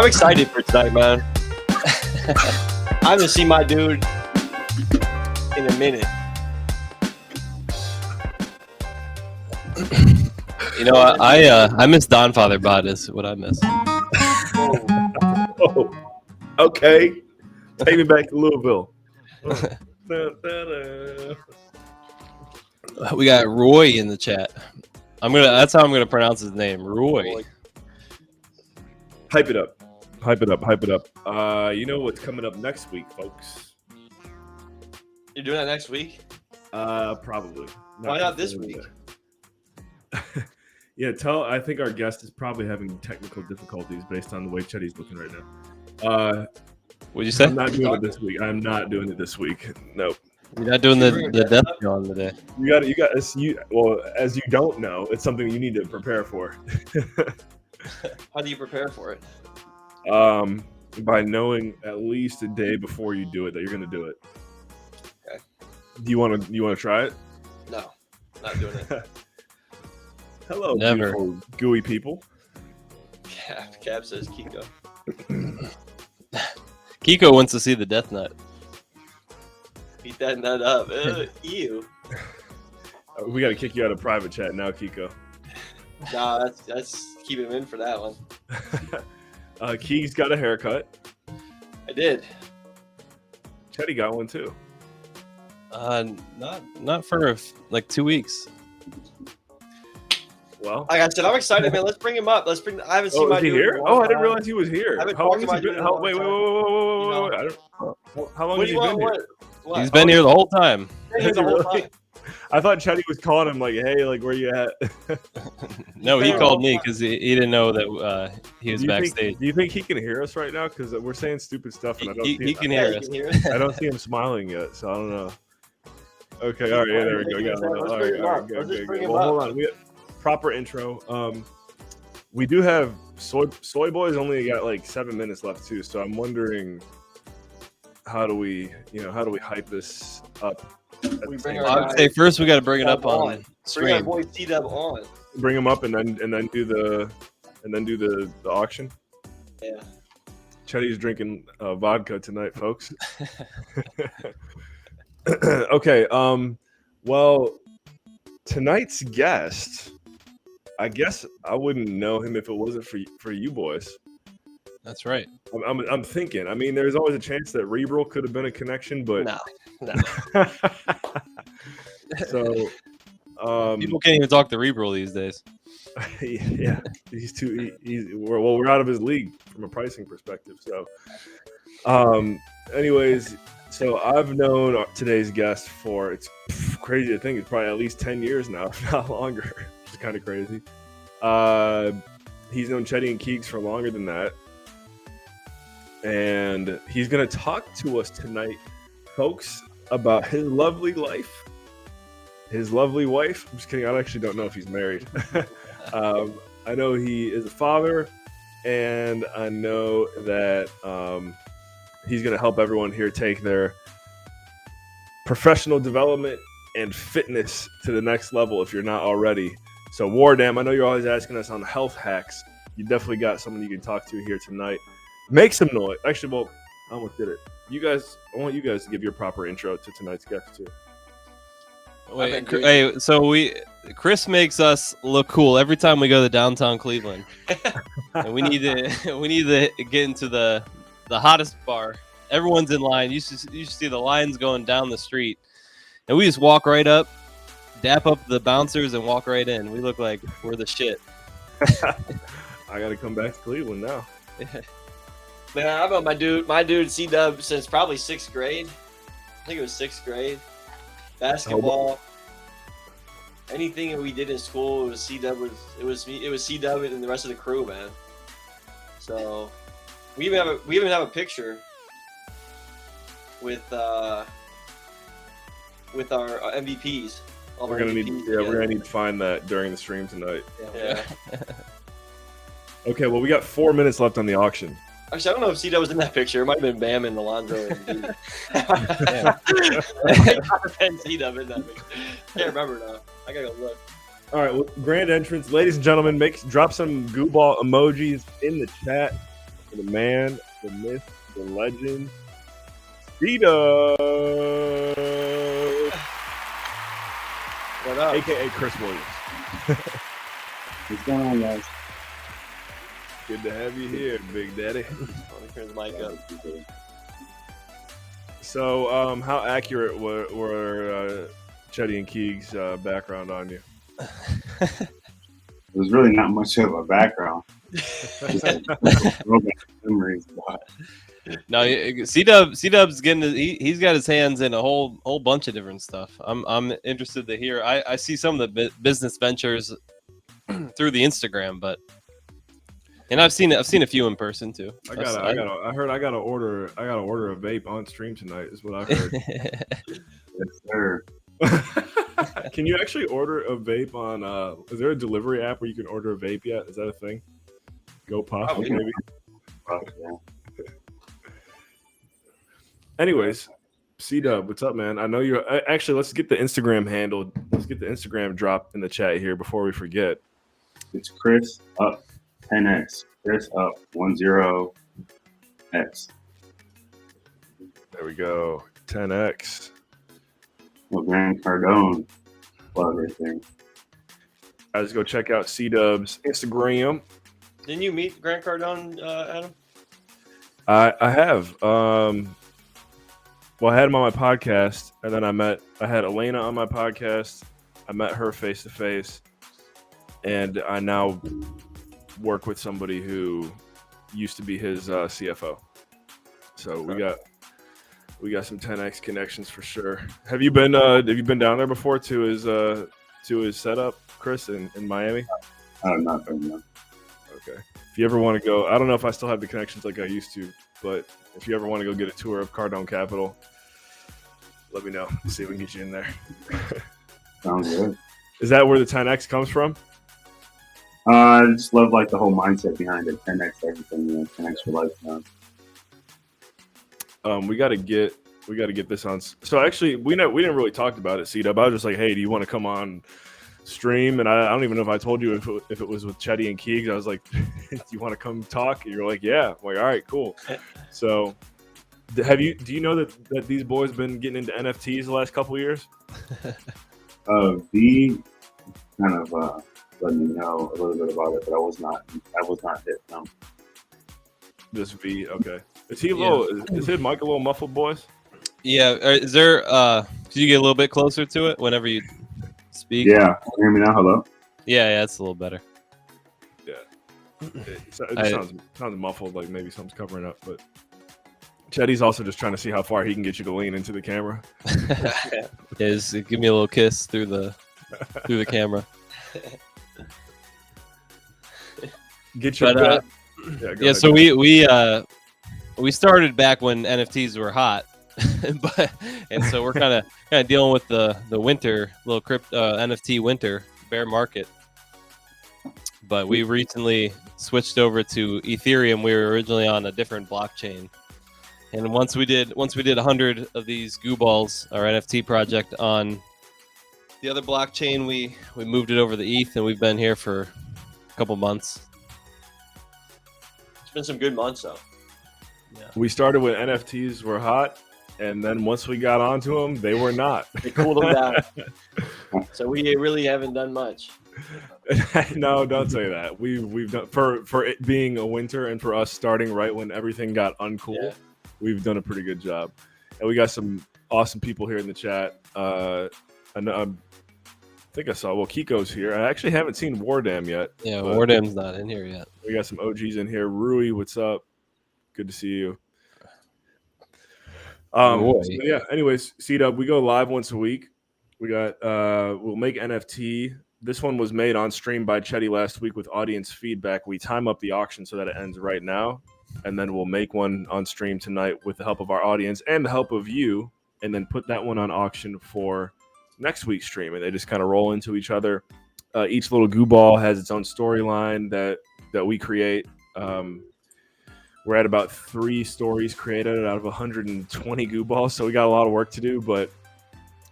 I'm excited for tonight, man. I'm gonna see my dude in a minute. You know, I miss Don Father Bod is what I miss. Oh, okay. Take me back to Louisville. We got Roy in the chat. That's how I'm gonna pronounce his name, Roy. Hype it up. Hype it up. Hype it up. You know what's coming up next week, folks? You're doing that next week? Probably. Why not this week? Yeah, I think our guest is probably having technical difficulties based on the way Chetty's looking right now. What'd you say? I'm not doing it this week. I'm not doing it this week. Nope. You're not doing the death on today. Well, as you don't know, it's something you need to prepare for. How do you prepare for it? By knowing at least a day before you do it that you're going to do it. Okay. Do you want to try it? No, not doing it. Hello, Never. beautiful gooey people. Cap says Kiko. Kiko wants to see the Death Nut. Beat that nut up. Ew. We got to kick you out of private chat now, Kiko. Nah, that's keep him in for that one. Key's got a haircut. I did. Chetty got one too. Not for like 2 weeks. Well, like I said, I'm excited, man. Let's bring him up. I haven't seen my is he dude here? in a Oh, long I didn't time. realize he was here. I've been How long talking has he about been? you Wait. How long What has do he you been want? here? What? He's been here the whole time. The whole time. I thought Chetty was calling him like, "Hey, like, where you at?" No, he been called here me because he didn't know that he was backstage. Do you think he can hear us right now? Because we're saying stupid stuff, and I don't. He can hear us. I don't see him smiling yet, so I don't know. Okay, all right, yeah, there we go. Yeah, all right, good. Well, hold on. We have proper intro. We do have Soy Boy's only got like 7 minutes left too, so I'm wondering how do we hype this up? I would say first we got to bring it up on Bring our stream. boy C-Dub on. Bring him up and then do the auction. Yeah. Chetty's drinking vodka tonight, folks. Okay. Well, tonight's guest, I guess I wouldn't know him if it wasn't for you boys. That's right. I'm thinking. I mean, there's always a chance that Rebrel could have been a connection, but No. So People can't even talk to Rebrel these days. yeah, we're out of his league from a pricing perspective. So, anyways, so I've known today's guest for it's crazy to think it's probably at least 10 years now, if not longer. Which is kind of crazy. He's known Chetty and Keeks for longer than that, and he's gonna talk to us tonight, folks, about his lovely life. His lovely wife. I'm just kidding. I actually don't know if he's married. I know he is a father, and I know that he's going to help everyone here take their professional development and fitness to the next level if you're not already. So, Wardam, I know you're always asking us on health hacks. You definitely got someone you can talk to here tonight. Make some noise. Actually, well, I almost did it. I want you guys to give your proper intro to tonight's guest, too. Wait, hey, so Chris makes us look cool every time we go to downtown Cleveland, and we need to get into the hottest bar. Everyone's in line. You should see the lines going down the street, and we just walk right up, dap up the bouncers, and walk right in. We look like we're the shit. I got to come back to Cleveland now. Man, I know my dude C-Dub since probably 6th grade. I think it was 6th grade. Basketball, anything that we did in school, it was C-Dub. It was C-Dub and the rest of the crew, man. So we even have a picture with our MVPs. We're gonna need to find that during the stream tonight. Yeah. Okay, well, we got 4 minutes left on the auction. Actually, I don't know if C-Dub was in that picture. It might have been Bam and Alonzo. And C-Dub in that picture. Can't remember now. I gotta go look. All right, well, grand entrance, ladies and gentlemen. Drop some goo ball emojis in the chat for the man, the myth, the legend, C-Dub, What up? a.k.a. Chris Williams. What's going on, guys? Good to have you here, Big Daddy. Let me turn the mic up. So, how accurate were Chetty and Keeg's background on you? It was really not much of a background. Just like throwback memories. But No, C-Dub's getting he's got his hands in a whole bunch of different stuff. I'm interested to hear. I see some of the business ventures through the Instagram, and I've seen a few in person too. I heard I gotta order a vape on stream tonight. Is what I heard. yes, sir. Can you actually order a vape on? Is there a delivery app where you can order a vape yet? Is that a thing? Go pop, maybe. Yeah. Anyways, C-Dub, what's up, man? I know you're actually. Let's get the Instagram handle. Let's get the Instagram dropped in the chat here before we forget. It's Chris up 10x. Chris up 10x. There we go. 10x. Well, Grant Cardone. Love right there. Guys, go check out C-Dub's Instagram. Didn't you meet Grant Cardone, Adam? I have. Well, I had him on my podcast, and then I had Elena on my podcast. I met her face to face, and I now work with somebody who used to be his CFO. So we got some 10x connections for sure. Have you been down there before to his setup, Chris, in Miami? Not very much. Okay. If you ever want to go, I don't know if I still have the connections like I used to, but if you ever want to go get a tour of Cardone Capital, let me know. See if we can get you in there. Sounds good. Is that where the 10x comes from? I just love like the whole mindset behind it. 10x everything, 10x for life. We got to get this on. So actually, we didn't really talk about it, C-Dub. I was just like, hey, do you want to come on stream? And I don't even know if I told you if it was with Chetty and Keegs. I was like, do you want to come talk? And you're like, yeah. I'm like, all right, cool. So do you know that these boys been getting into NFTs the last couple of years? V kind of let me know a little bit about it, but I was not hit. No. This V, okay. Is he is his mic a little muffled, boys? Yeah. Is there? Could you get a little bit closer to it whenever you speak? Yeah. Can you hear me now? Hello. Yeah, it's a little better. Yeah. It sounds muffled, like maybe something's covering up, but Chetty's also just trying to see how far he can get you to lean into the camera. Yeah, just give me a little kiss through the camera. Get your but, ahead. So we started back when NFTs were hot, and so we're kind of dealing with the winter little NFT winter bear market. But we recently switched over to Ethereum. We were originally on a different blockchain, and once we did 100 of these goo balls, our NFT project on the other blockchain, we moved it over to ETH, and we've been here for a couple months. It's been some good months though. Yeah. We started when NFTs were hot, and then once we got onto them, they were not. They cooled them down. So we really haven't done much. No, don't say that. We've done for it being a winter and for us starting right when everything got uncool. Yeah. We've done a pretty good job, and we got some awesome people here in the chat. I think I saw. Well, Kiko's here. I actually haven't seen Wardam yet. Yeah, Wardam's not in here yet. We got some OGs in here. Rui, what's up? Good to see you. So yeah. Anyways, C-Dub, we go live once a week. We got we'll make NFT. This one was made on stream by Chetty last week with audience feedback. We time up the auction so that it ends right now, and then we'll make one on stream tonight with the help of our audience and the help of you, and then put that one on auction for next week's stream. And they just kind of roll into each other. Each little goo ball has its own storyline that we create. We're at about 3 stories created out of 120 goo balls, so we got a lot of work to do. But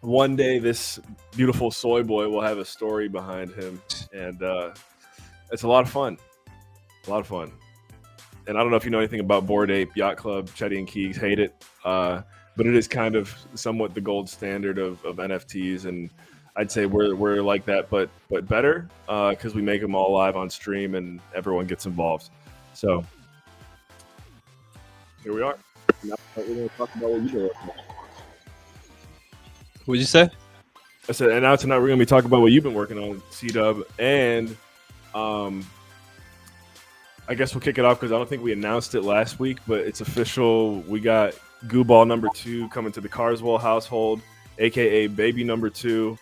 one day, this beautiful soy boy will have a story behind him, and it's a lot of fun. A lot of fun. and I don't know if you know anything about Bored Ape Yacht Club. Chetty and Keegs hate it, but it is kind of somewhat the gold standard of NFTs, and I'd say we're like that, but better because we make them all live on stream and everyone gets involved. So here we are. Now we're going to talk about what you do. What'd you say? I said, and now tonight we're going to be talking about what you've been working on, C-Dub, and I guess we'll kick it off because I don't think we announced it last week, but it's official. We got Goo Ball number 2 coming to the Carswell household, aka baby number 2.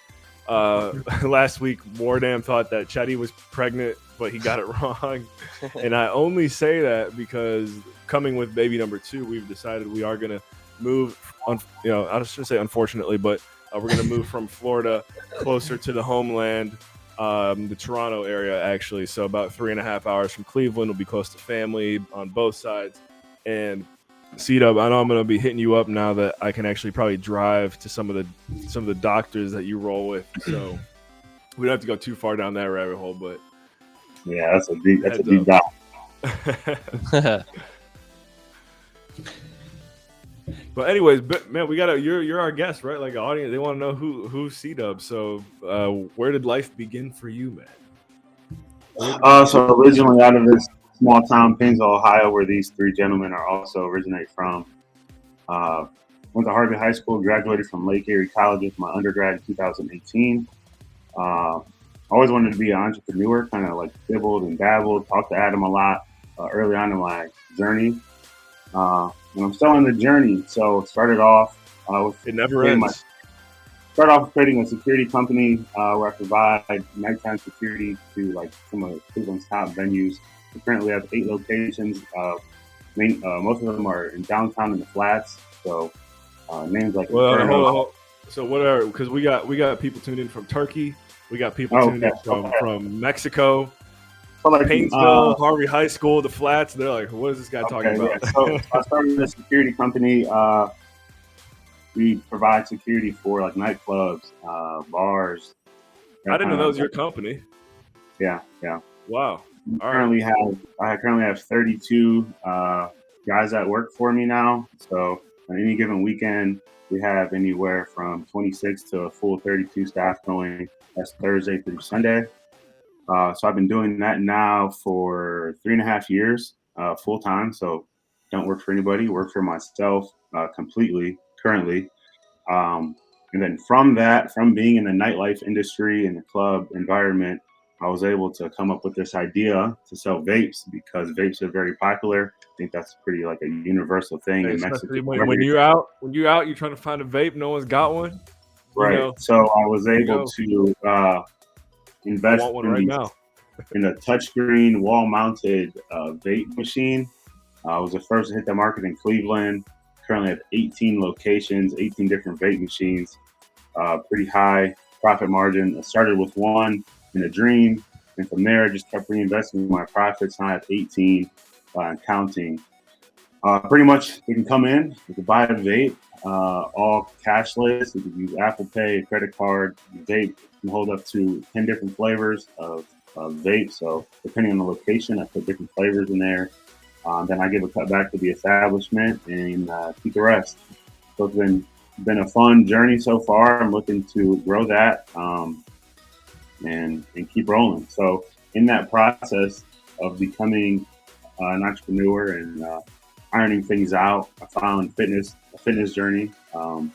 Last week, Wardam thought that Chetty was pregnant, but he got it wrong. And I only say that because coming with baby number 2, we've decided we are going to move on. You know, I shouldn't say unfortunately, but we're going to move from Florida closer to the homeland, the Toronto area, actually. So about 3.5 hours from Cleveland. We'll be close to family on both sides. And C-Dub, I know I'm going to be hitting you up now that I can actually probably drive to some of the doctors that you roll with. So we don't have to go too far down that rabbit hole, but yeah, that's a deep dive. But anyways, man, we gotta. You're our guest, right? Like, the audience, they want to know who's C-Dub. So where did life begin for you, man? So originally out of this small town, Painesville, Ohio, where these 3 gentlemen are also originate from. Went to Harvey High School, graduated from Lake Erie College with my undergrad in 2018. Always wanted to be an entrepreneur, kind of like dibbled and dabbled, talked to Adam a lot early on in my journey. And I'm still on the journey. So started off with it never ends. Started off creating a security company where I provide nighttime security to like some of Cleveland's top venues. We currently have 8 locations. Most of them are in downtown in the flats. So names like hold on. So what are, because we got people tuned in from Turkey, we got people tuned in from Mexico, like, Painesville, Harvey High School, the flats. They're like, what is this guy talking about? Yeah. So I started a security company. We provide security for like nightclubs, bars. I didn't know that was your company. Yeah. Wow. I currently have 32 guys that work for me now. So on any given weekend, we have anywhere from 26 to a full 32 staff going. That's Thursday through Sunday. So I've been doing that now for 3.5 years, full time. So don't work for anybody, work for myself completely currently. And then from being in the nightlife industry and the club environment, I was able to come up with this idea to sell vapes because vapes are very popular. I think that's pretty like a universal thing in Mexico. When you're out, you're trying to find a vape, no one's got one. Right. You know, so I was able to invest in a touchscreen wall-mounted vape machine. I was the first to hit the market in Cleveland. Currently have 18 locations, 18 different vape machines. Pretty high profit margin. I started with one in a dream, and from there I just kept reinvesting my profits. Now I have 18 and counting. Pretty much you can come in, you can buy a vape, all cashless. You can use Apple Pay, credit card. The vape can hold up to 10 different flavors of vape. So depending on the location, I put different flavors in there. Then I give a cut back to the establishment and keep the rest. So it's been a fun journey so far. I'm looking to grow that and keep rolling. So in that process of becoming an entrepreneur and ironing things out, I found a fitness journey. Kind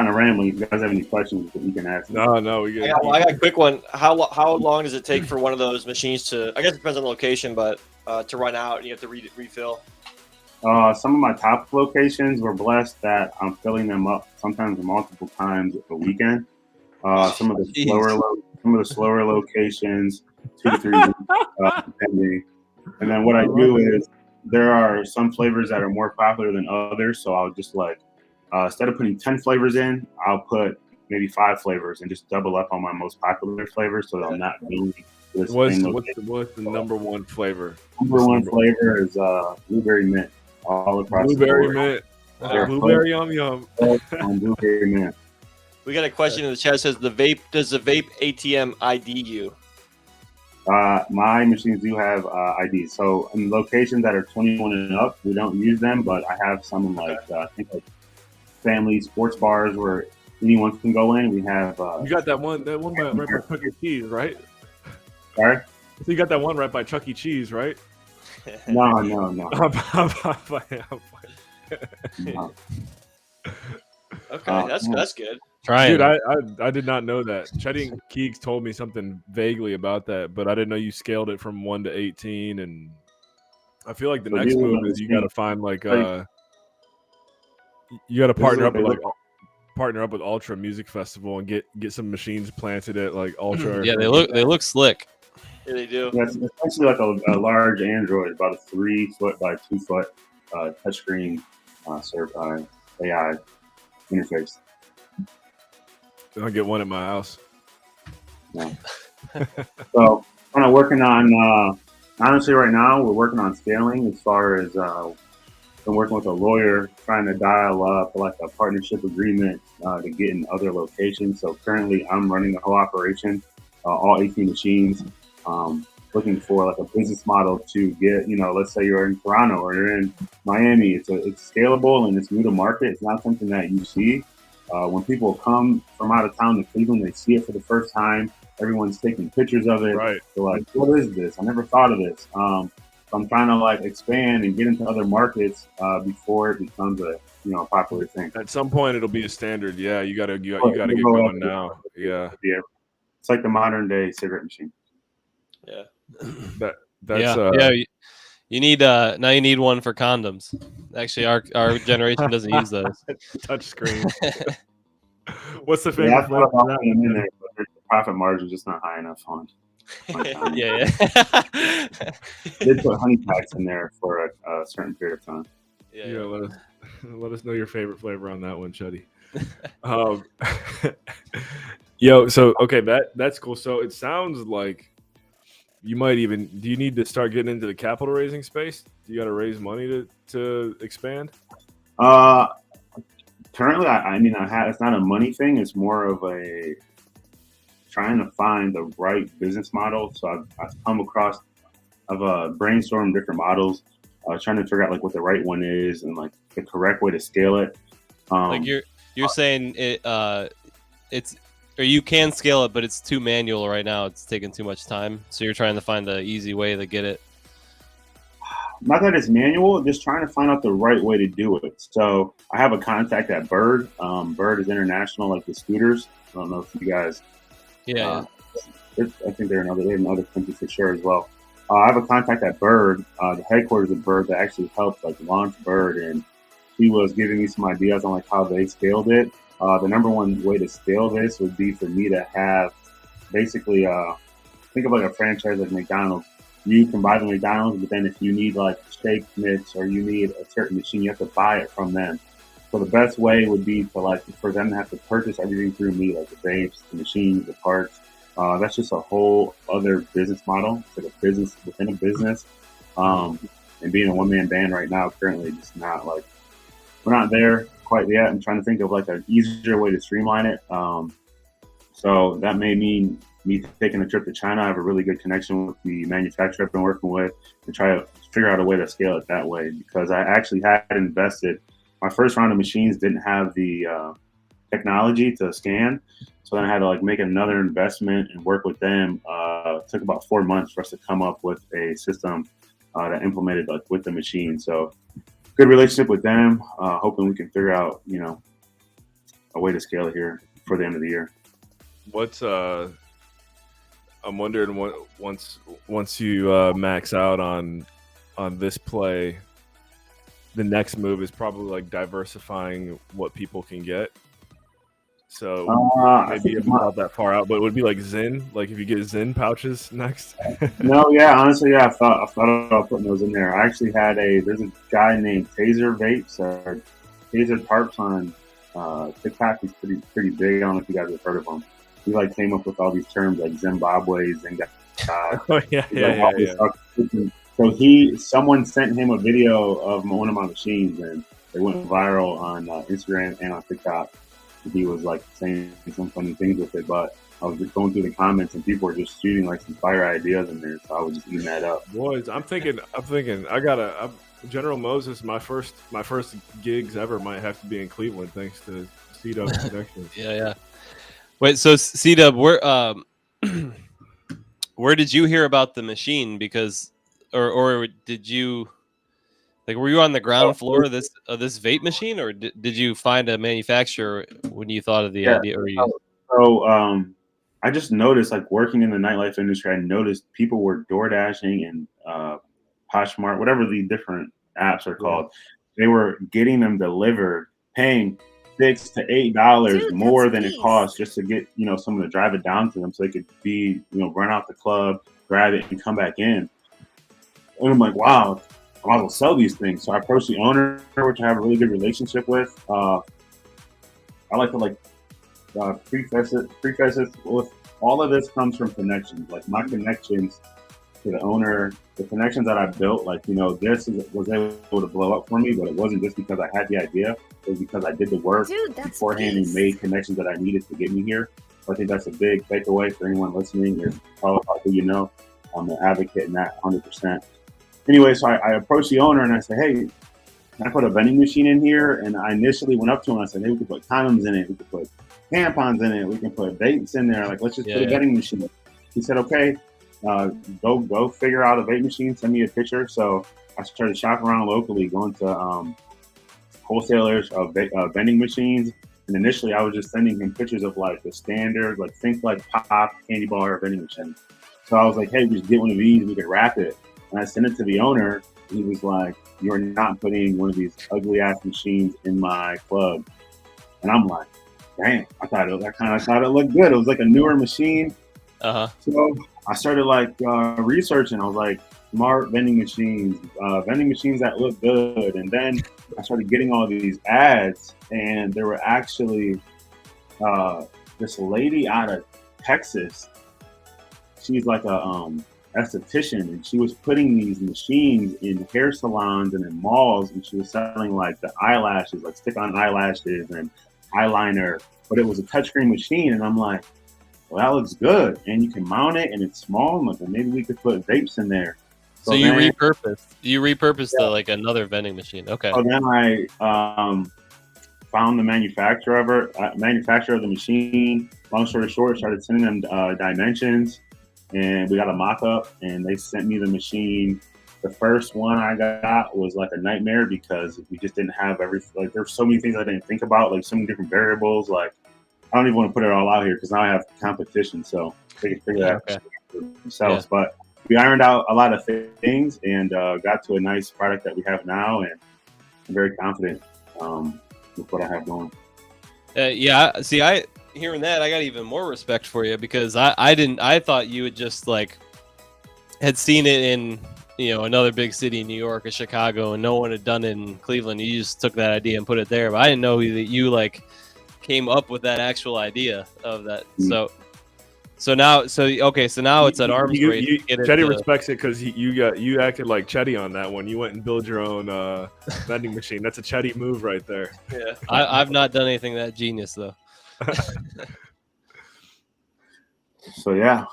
of rambling. If you guys have any questions that you can ask. No, we get. I got a quick one. How long does it take for one of those machines to? I guess it depends on the location, but to run out and you have to refill. Some of my top locations were blessed that I'm filling them up sometimes multiple times a weekend. Some of the slower locations, 2 to 3 weeks, depending. And then what I do is there are some flavors that are more popular than others, so I'll just instead of putting 10 flavors in, I'll put maybe 5 flavors and just double up on my most popular flavors so that I'm not doing this thing. What's the number one flavor? Number one flavor is blueberry mint all across blueberry the board. Mint. Blueberry yum. Blueberry mint. We got a question in the chat that says does the vape ATM ID you? My machines do have IDs. So in locations that are 21 and up, we don't use them, but I have some in I think like family sports bars where anyone can go in. We have. You got that one right by Chuck E. Cheese, right? Sorry. So you got that one right by Chuck E. Cheese, right? No. Okay, that's good. Trying. Dude, I did not know that. Chetty and Keegs told me something vaguely about that, but I didn't know you scaled it from 1 to 18. And I feel like the next move is you got to find you got to partner up with Ultra Music Festival and get some machines planted at like Ultra. Yeah, they look slick. Yeah, they do. Yeah, it's essentially like a large Android, about a 3 foot by 2 foot touchscreen AI interface. I'll get one at my house. Yeah. So, kind of working on. Honestly, right now we're working on scaling. As far as been working with a lawyer, trying to dial up like a partnership agreement to get in other locations. So currently, I'm running the whole operation, all 18 machines. Looking for like a business model to get, let's say you're in Toronto or you're in Miami. It's scalable and it's new to market. It's not something that you see. When people come from out of town to Cleveland, they see it for the first time. Everyone's taking pictures of it. Right. They're like, what is this? I never thought of this. So I'm trying to like expand and get into other markets before it becomes a popular thing. At some point, it'll be a standard. Yeah, you gotta get going now. Yeah. It's like the modern day cigarette machine. Yeah. You need now you need one for condoms. Actually, our generation doesn't use those. Touch screen. What's the favorite flavor? In there, but the profit margin is just not high enough on. Yeah. They put honey packs in there for a certain period of time. Yeah. Let us know your favorite flavor on that one, Chuddy. So okay, that's cool. So it sounds like you might even. Do you need to start getting into the capital raising space? Do you got to raise money to expand? Currently, it's not a money thing. It's more of a trying to find the right business model. So I've come across, I've brainstormed different models, trying to figure out like what the right one is and like the correct way to scale it. Like you're saying it's. Or you can scale it, but it's too manual right now. It's taking too much time. So you're trying to find the easy way to get it. Not that it's manual, just trying to find out the right way to do it. So I have a contact at Bird. Bird is international, like the scooters. I don't know if you guys. Yeah. I think they're in other countries for sure as well. I have a contact at Bird, the headquarters of Bird, that actually helped like launch Bird, and he was giving me some ideas on like how they scaled it. The number one way to scale this would be for me to have basically think of like a franchise like McDonald's. You can buy the McDonald's, but then if you need like steak mix or you need a certain machine, you have to buy it from them. So the best way would be for them to have to purchase everything through me, like the vapes, the machines, the parts. That's just a whole other business model. It's like a business within a business. And being a one-man band right now, currently, just not like we're not there quite yet. I'm trying to think of like an easier way to streamline it. So that may mean me taking a trip to China. I have a really good connection with the manufacturer I've been working with and try to figure out a way to scale it that way, because I actually had invested. My first round of machines didn't have the technology to scan. So then I had to like make another investment and work with them. It took about 4 months for us to come up with a system that implemented like with the machine. So good relationship with them. Hoping we can figure out, a way to scale it here for the end of the year. What's I'm wondering what once you max out on this play, the next move is probably like diversifying what people can get. So maybe it's not that far out, but it would be like Zyn. Like if you get Zyn pouches next. No, yeah, honestly, yeah, I thought about putting those in there. I actually had there's a guy named Taser Vapes or Taser Tarps on TikTok. He's pretty big. I don't know if you guys have heard of him. He like came up with all these terms like Zimbabwe, oh yeah. So someone sent him a video of one of my machines, and it went viral on Instagram and on TikTok. He was like saying some funny things with it, but I was just going through the comments and people were just shooting like some fire ideas in there. So I was just eating that up. Boys, I'm thinking. General Moses. My first gigs ever might have to be in Cleveland, thanks to C-Dub's connections. Yeah. Wait, so C-Dub, where did you hear about the machine? Because, or did you, like, were you on the ground floor of this vape machine, or did you find a manufacturer when you thought of the idea? Or So I just noticed, like, working in the nightlife industry, I noticed people were door dashing and Poshmark, whatever the different apps are called. They were getting them delivered, paying $6 to $8 more than it costs just to get, someone to drive it down to them so they could be, run out the club, grab it, and come back in. And I'm like, wow, I might as well sell these things. So I approached the owner, which I have a really good relationship with. I like to preface it with all of this comes from connections. Like my connections to the owner, the connections that I built, this was able to blow up for me, but it wasn't just because I had the idea. It was because I did the work beforehand and made connections that I needed to get me here. So I think that's a big takeaway for anyone listening. Is follow up who you know. I'm an advocate in that 100%. Anyway, so I approached the owner and I said, hey, can I put a vending machine in here? And I initially went up to him and I said, hey, we can put condoms in it. We can put tampons in it. We can put vapes in there. Like, let's just put a vending machine. He said, okay, go figure out a vape machine. Send me a picture. So I started shopping around locally, going to wholesalers of vending machines. And initially I was just sending him pictures of like the standard, like think like pop, candy bar, vending machine. So I was like, hey, we just get one of these and we could wrap it. And I sent it to the owner. He was like, you're not putting one of these ugly ass machines in my club. And I'm like, damn, I thought it looked good. It was like a newer machine. So I started researching. I was like, smart vending machines that look good. And then I started getting all these ads, and there were actually this lady out of Texas. She's like a esthetician, and she was putting these machines in hair salons and in malls, and she was selling like the eyelashes, like stick-on eyelashes and eyeliner, but it was a touchscreen machine. And I'm like, well, that looks good, and you can mount it, and it's small. Like, maybe we could put vapes in there. So you repurposed the, like, another vending machine. Okay. So then I found the manufacturer of the machine. Long story short, started sending them dimensions, and we got a mock-up, and they sent me the machine. The first one I got was like a nightmare because we just didn't have there's so many things I didn't think about, like so many different variables. Like, I don't even want to put it all out here because now I have competition, so they can figure that out for themselves. Yeah. But we ironed out a lot of things and got to a nice product that we have now, and I'm very confident with what I have going. Hearing that, I got even more respect for you because I thought you had just had seen it in another big city in New York or Chicago, and no one had done it in Cleveland. You just took that idea and put it there, but I didn't know that you came up with that actual idea of that. Mm-hmm. So now it's at arm's race. Chetty respects it because you acted like Chetty on that one. You went and build your own vending machine. That's a Chetty move right there. Yeah, I've not done anything that genius though. So yeah,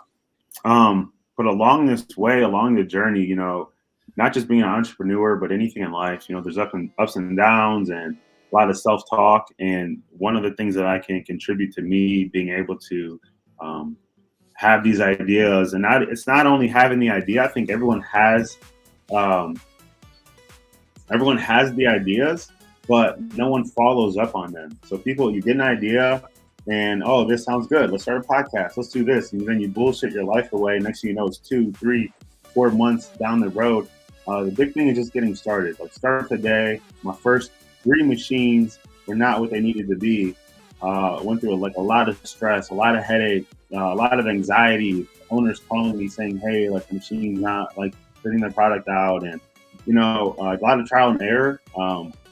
but along the journey, not just being an entrepreneur, but anything in life, there's ups and downs and a lot of self-talk. And one of the things that I can contribute to me being able to have these ideas, and it's not only having the idea. I think everyone has the ideas, but no one follows up on them. So you get an idea and, oh, this sounds good. Let's start a podcast. Let's do this. And then you bullshit your life away. Next thing you know, it's 2, 3, 4 months down the road. The big thing is just getting started. Like, start today. My first 3 machines were not what they needed to be. Went through a lot of stress, a lot of headache, a lot of anxiety. Owners calling me saying, hey, the machine's not putting their product out, and a lot of trial and error.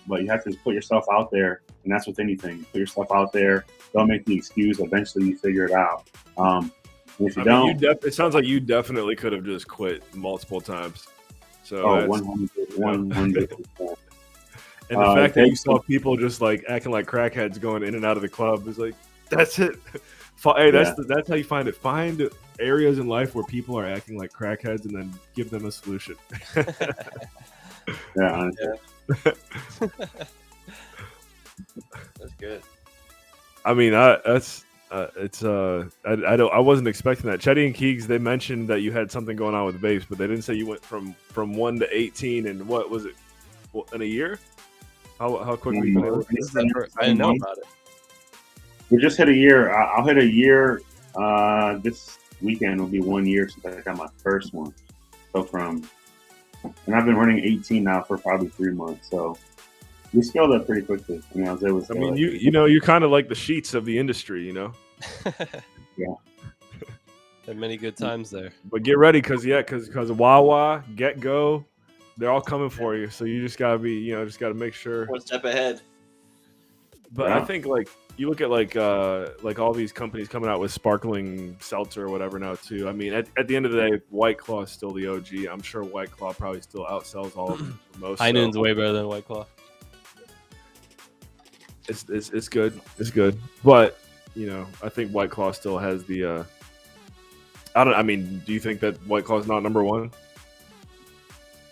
But you have to just put yourself out there, and that's with anything. Put yourself out there. Don't make the excuse. Eventually, you figure it out. If you don't, it sounds like you definitely could have just quit multiple times. So 100%. And the fact that you saw people just acting like crackheads going in and out of the club is that's it. Hey, that's how you find it. Find areas in life where people are acting like crackheads, and then give them a solution. Yeah. That's good. I mean, I wasn't expecting that. Chetty and Keegs, they mentioned that you had something going on with vapes, but they didn't say you went from 1 to 18 and what was it in a year? How quickly you been able to? I didn't know about it. We just hit a year. I'll hit a year. This weekend will be 1 year since I got my first one. So and I've been running 18 now for probably 3 months. So we scaled up pretty quickly. I mean, I was able to. You're kind of like the Sheets of the industry, Yeah. Had many good times there. But get ready, because Wawa, Get Go, they're all coming for you. So you just gotta make sure. One step ahead. But I think you look at like all these companies coming out with sparkling seltzer or whatever now too. I mean, at the end of the day, White Claw is still the OG. I'm sure White Claw probably still outsells all of them for most. High Noon's way better than White Claw. It's good. It's good. But I think White Claw still has the. Do you think that White Claw is not number one?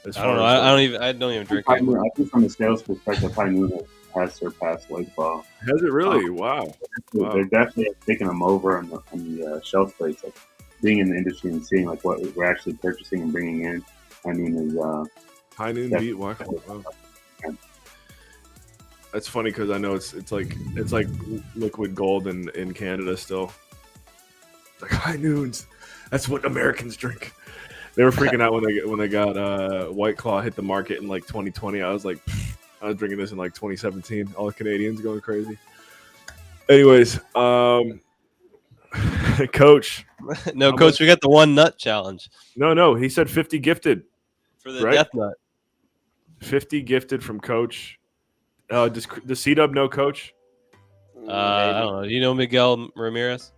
I don't know. I don't even drink it. I think from a sales perspective, High Noon has surpassed White Claw. Has it really? Wow. They're definitely taking them over on the shelf plates. Like being in the industry and seeing like what we're actually purchasing and bringing in. High Noon beat White Claw. Wow. That's funny because I know it's like liquid gold in Canada still. It's like High Noons. That's what Americans drink. They were freaking out when they got White Claw hit the market in like 2020. I was like, I was drinking this in like 2017. All the Canadians going crazy. Anyways, Coach. No, Coach, we got the one nut challenge. No. He said 50 gifted for the death nut. 50 gifted from Coach. Does C-Dub know Coach? I don't know. Do you know Miguel Ramirez?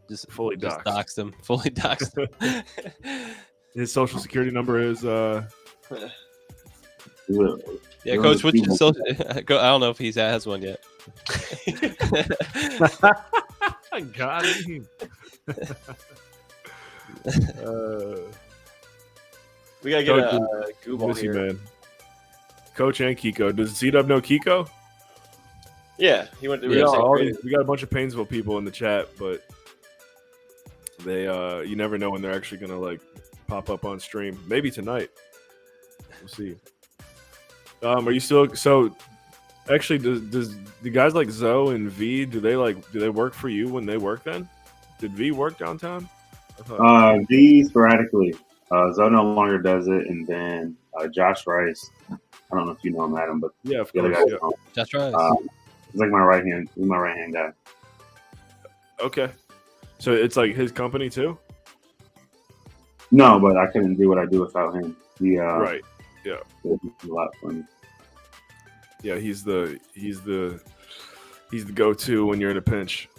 Just fully doxed him. Fully doxed him. His social security number is. Yeah, Coach. What's your social? I don't know if he has one yet. I got him. We gotta get a Google here. Man. Coach and Kiko. Does C-Dub know Kiko? Yeah, he went to. We got a bunch of Painesville people in the chat, but they you never know when they're actually gonna like pop up on stream. Maybe tonight. We'll see. Are you still so? Actually, does the guys like Zoe and V do they work for you when they work? Then did V work downtown? V sporadically. Zoe no longer does it, and then Josh Rice. I don't know if you know him, Adam, but yeah, of the course. other guy. Yeah. Josh Rice. He's like my right hand. He's my right hand guy. Okay, so it's like his company too. No, but I couldn't do what I do without him. Right. Yeah. He's a lot funny. Yeah, he's the go-to when you're in a pinch.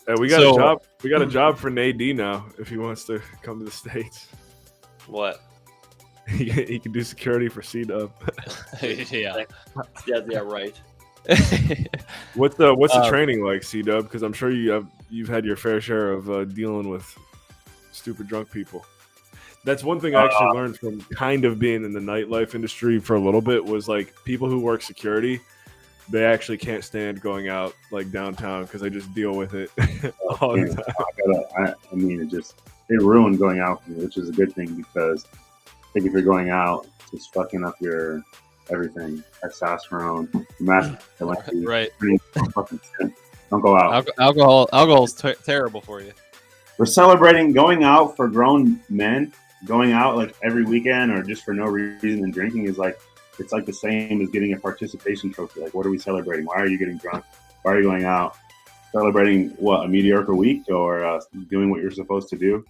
And we got a job. We got a job for Nadie now if he wants to come to the States. What? He can do security for C-Dub. Yeah, right. What's the training like, C-Dub? Because I'm sure you've had your fair share of dealing with stupid drunk people. That's one thing I actually learned from kind of being in the nightlife industry for a little bit was like people who work security, they actually can't stand going out like downtown because they just deal with it all the time. I mean, it ruined going out for me, which is a good thing because I think if you're going out, it's fucking up your everything, testosterone, right. Don't go out. Alcohol's terrible for you. We're celebrating going out for grown men. Going out like every weekend or just for no reason and drinking is like it's like the same as getting a participation trophy. Like, what are we celebrating? Why are you getting drunk? Why are you going out? Celebrating what, a mediocre week or doing what you're supposed to do?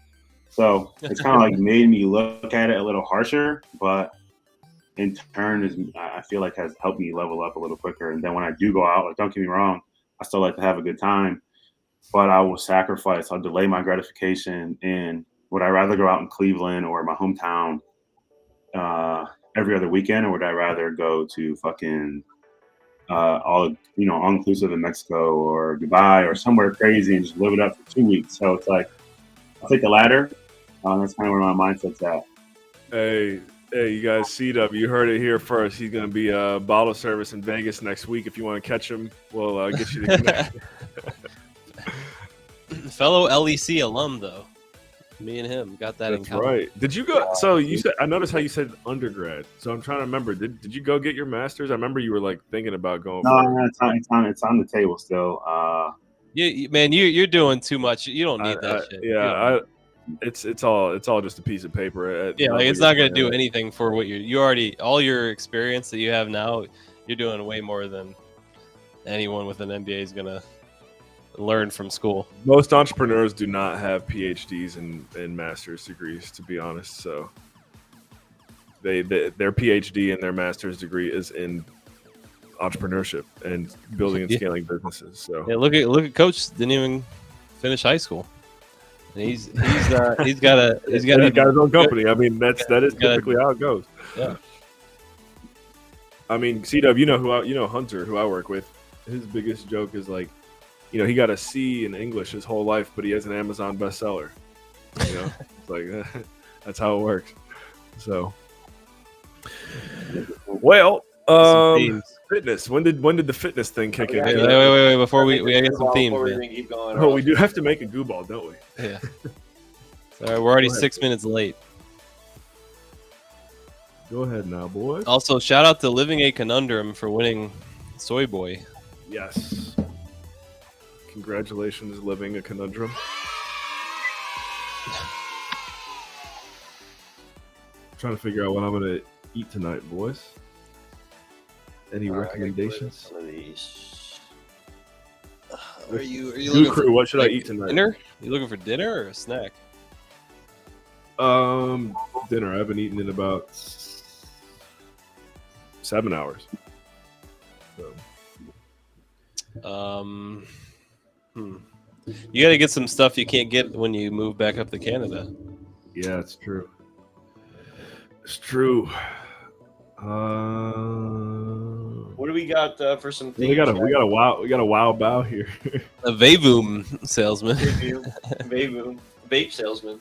So it's kind of like made me look at it a little harsher, but in turn, I feel like has helped me level up a little quicker. And then when I do go out, like, don't get me wrong, I still like to have a good time, but I will sacrifice. I'll delay my gratification. And would I rather go out in Cleveland or my hometown every other weekend, or would I rather go to fucking all all inclusive in Mexico or Dubai or somewhere crazy and just live it up for 2 weeks. So it's like I'll take the latter. That's kind of where my mindset's at. Hey, you guys, C-Dub, you heard it here first. He's going to be a bottle service in Vegas next week. If you want to catch him, we'll get you the connection. Fellow LEC alum, though. Me and him got that in That's common. right. Did you go? So you said, I noticed how you said undergrad. So I'm trying to remember. Did you go get your master's? I remember you were like thinking about going. No, it's on the table still. Man, you're doing too much. You don't need that shit. Yeah, it's all just a piece of paper. Yeah, like it's not gonna do anything for what you already all your experience that you have now. You're doing way more than anyone with an MBA is gonna learn from school. Most entrepreneurs do not have PhDs and master's degrees, to be honest. So their PhD and their master's degree is in entrepreneurship and building and scaling businesses. So yeah, look at Coach didn't even finish high school. And he's got his own company. I mean, that is typically how it goes. Yeah. I mean, C-Dub, you know Hunter, who I work with. His biggest joke is like, he got a C in English his whole life, but he has an Amazon bestseller. It's like that's how it works. So, well, fitness. When did the fitness thing kick in? Wait! Before we gotta get some themes. We do have to make a goo ball, don't we? Yeah. Sorry, we're already 6 minutes late. Go ahead now, boys. Also, shout out to Living a Conundrum for winning Soy Boy. Yes. Congratulations, Living a Conundrum. Trying to figure out what I'm gonna eat tonight, boys. Any recommendations? Some of these. Are you looking looking crew, what should I eat tonight? Dinner? You looking for dinner or a snack? Dinner. I haven't eaten in about 7 hours. So. You got to get some stuff you can't get when you move back up to Canada. Yeah, it's true. It's true. What do we got for some things? We got a wow bow here. A Vavoom salesman. Vape salesman.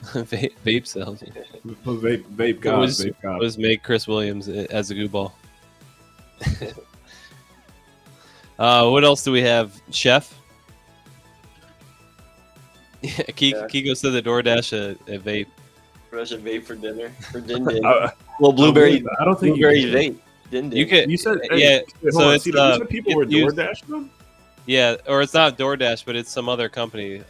Vape salesman. Vape god. Was make Chris Williams as a goo ball. What else do we have? Chef. Yeah, Kiko said the DoorDash a vape. DoorDash a vape for dinner. For din. Well, blueberry. I don't think blueberry vape. Din. You could. You said yeah. So it's you said people were DoorDash them. Yeah, or it's not DoorDash, but it's some other company.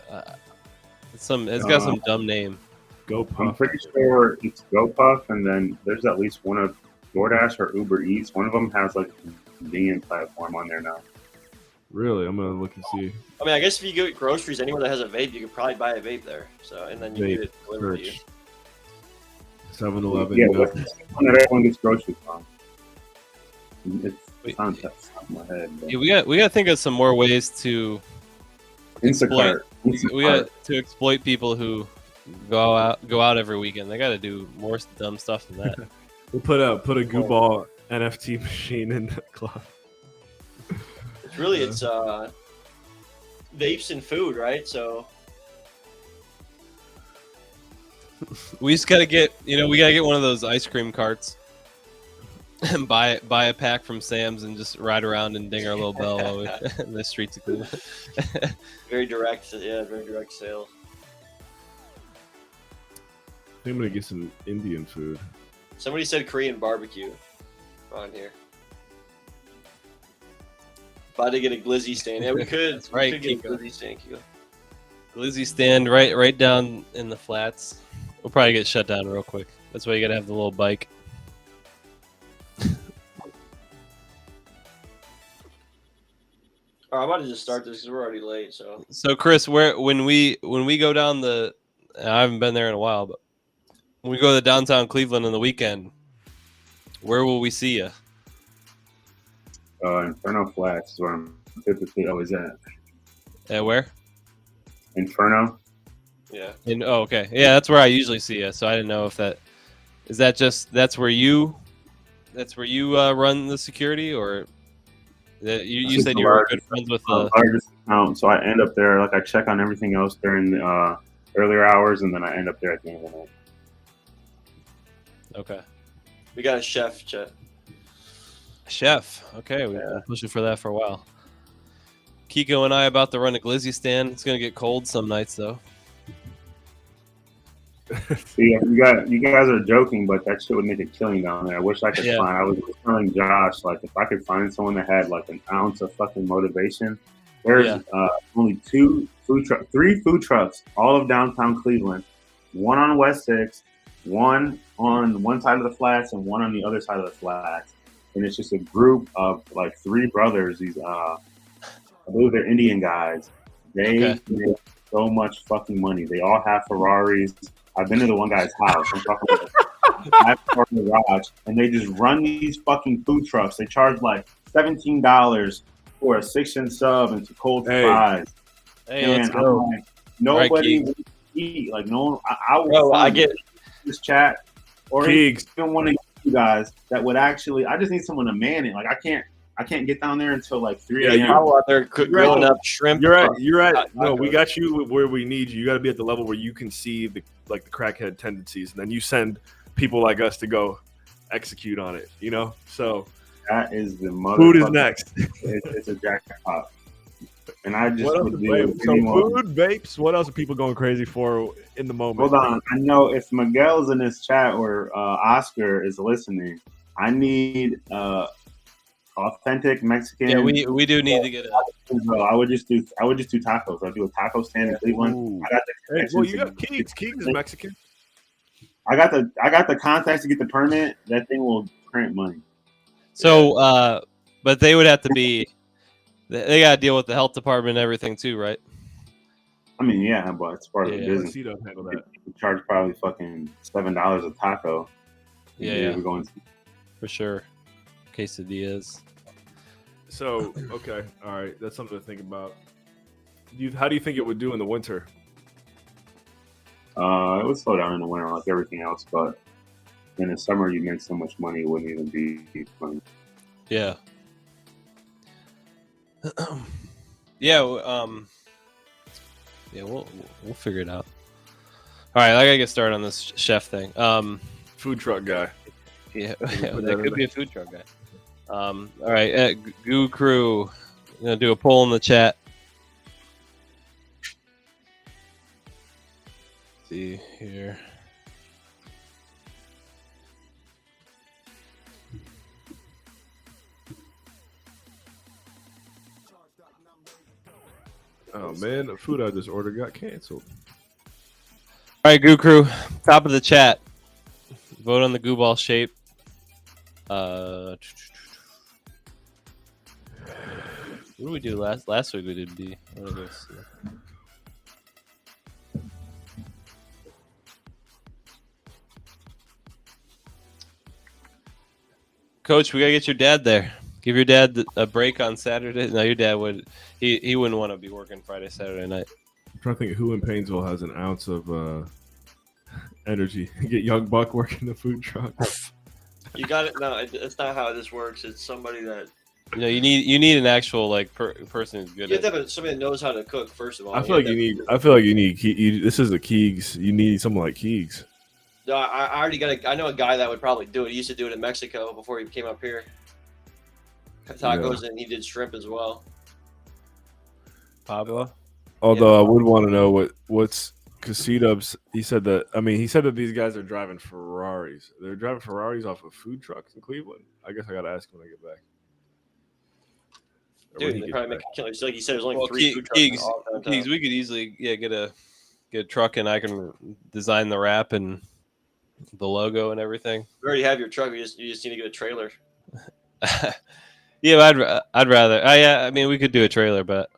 It's got some dumb name. GoPuff. I'm pretty sure it's GoPuff, and then there's at least one of DoorDash or Uber Eats. One of them has like a convenient platform on there now. Really? I'm gonna look and see. I mean, I guess if you go groceries anywhere that has a vape, you could probably buy a vape there. So, and then you get it delivered to you. 7-Eleven. Yeah, what's the one that everyone gets groceries from? It's on top of my head. Yeah, we got to think of some more ways to Instacart. We got to exploit people who go out every weekend. They got to do more dumb stuff than that. We'll put a goo ball NFT machine in the club. It's vapes and food, right? So we just gotta get one of those ice cream carts and buy a pack from Sam's and just ride around and ding our little bell in the streets of Cleveland. very direct sales. I think I'm gonna get some Indian food. Somebody said Korean barbecue on here. About to get a glizzy stand. Yeah, we could. That's right, we could get a glizzy stand. Glizzy stand right down in the flats. We'll probably get shut down real quick. That's why you gotta have the little bike. All right, I'm about to just start this because we're already late. So Chris, when we go down I haven't been there in a while, but when we go to downtown Cleveland on the weekend, where will we see you? Inferno Flats is where I'm typically always at. At where? Inferno. Yeah. Okay. Yeah, that's where I usually see you. So I didn't know if that's where you run the security, or You said you were good friends with the largest account, so I end up there. Like I check on everything else during the earlier hours, and then I end up there at the end of the night. Okay. We got a chef, Chet. Chef. Okay, we've been pushing for that for a while. Kiko and I about to run a glizzy stand. It's gonna get cold some nights though. Yeah, you guys are joking, but that shit would make a killing down there. I wish I could find. I was telling Josh, like, if I could find someone that had like an ounce of fucking motivation. There's only three food trucks, all of downtown Cleveland. One on West 6, one on one side of the flats, and one on the other side of the flats. And it's just a group of like three brothers. These, I believe they're Indian guys. They make so much fucking money. They all have Ferraris. I've been to the one guy's house. I'm talking about the garage, and they just run these fucking food trucks. They charge like $17 for a 6-inch sub and some cold fries. Hey, and let's go. I'm like, nobody will eat. Like no one. I get this chat or even one of you guys that would actually. I just need someone to man it. Like I can't get down there until like 3 a.m. You're out there grilling up shrimp. You're right. No, we got you where we need you. You got to be at the level where you can see the crackhead tendencies, and then you send people like us to go execute on it. You know, so that is the food is next. It's a jackpot. And I just would do food, vapes. What else are people going crazy for in the moment? Hold on, I know if Miguel's in this chat or Oscar is listening, I need authentic Mexican. Yeah, we do need to get it. I would just do tacos. I'd do a taco stand in Cleveland. I got you got Keegs. Keegs is Mexican. I got the contacts to get the permit. That thing will print money. So, but they would have to be. They got to deal with the health department and everything too, right? I mean, yeah, but it's part of the business. You don't handle that. You charge probably fucking $7 a taco. Yeah. We're going for sure. Quesadillas. So, okay, all right, that's something to think about. How do you think it would do in the winter? It would slow down in the winter like everything else, but in the summer you make so much money, it wouldn't even be funny. Yeah. Yeah. Yeah. We'll figure it out. All right, I gotta get started on this chef thing. Food truck guy. Yeah, that could be a food truck guy. All right, Goo Crew, I'm gonna do a poll in the chat. Let's see here. Oh man, the food I just ordered got canceled. All right, Goo Crew, top of the chat. Vote on the goo ball shape. What did we do last week? We did B. Coach, we gotta get your dad there. Give your dad a break on Saturday. No, your dad would. He wouldn't want to be working Friday, Saturday night. I'm trying to think who in Painesville has an ounce of energy. Get Young Buck working the food truck. You got it. No, it's not how this works. It's somebody that. You know, you need an actual person who's good. You have to have somebody that knows how to cook. First of all, I feel like you need. This is the Keegs. You need someone like Keegs. No, I already got. I know a guy that would probably do it. He used to do it in Mexico before he came up here. Tacos, and he did shrimp as well. Pablo. Although I would want to know what's C-Dubs. He said that these guys are driving Ferraris. They're driving Ferraris off of food trucks in Cleveland. I guess I got to ask him when I get back. Dude, they probably make a killer. So like you said, there's only 3 food trucks. Keegs, we could easily get a truck, and I can design the wrap and the logo and everything. You already have your truck. You just need to get a trailer. Yeah, I'd rather. Yeah, I mean, we could do a trailer, but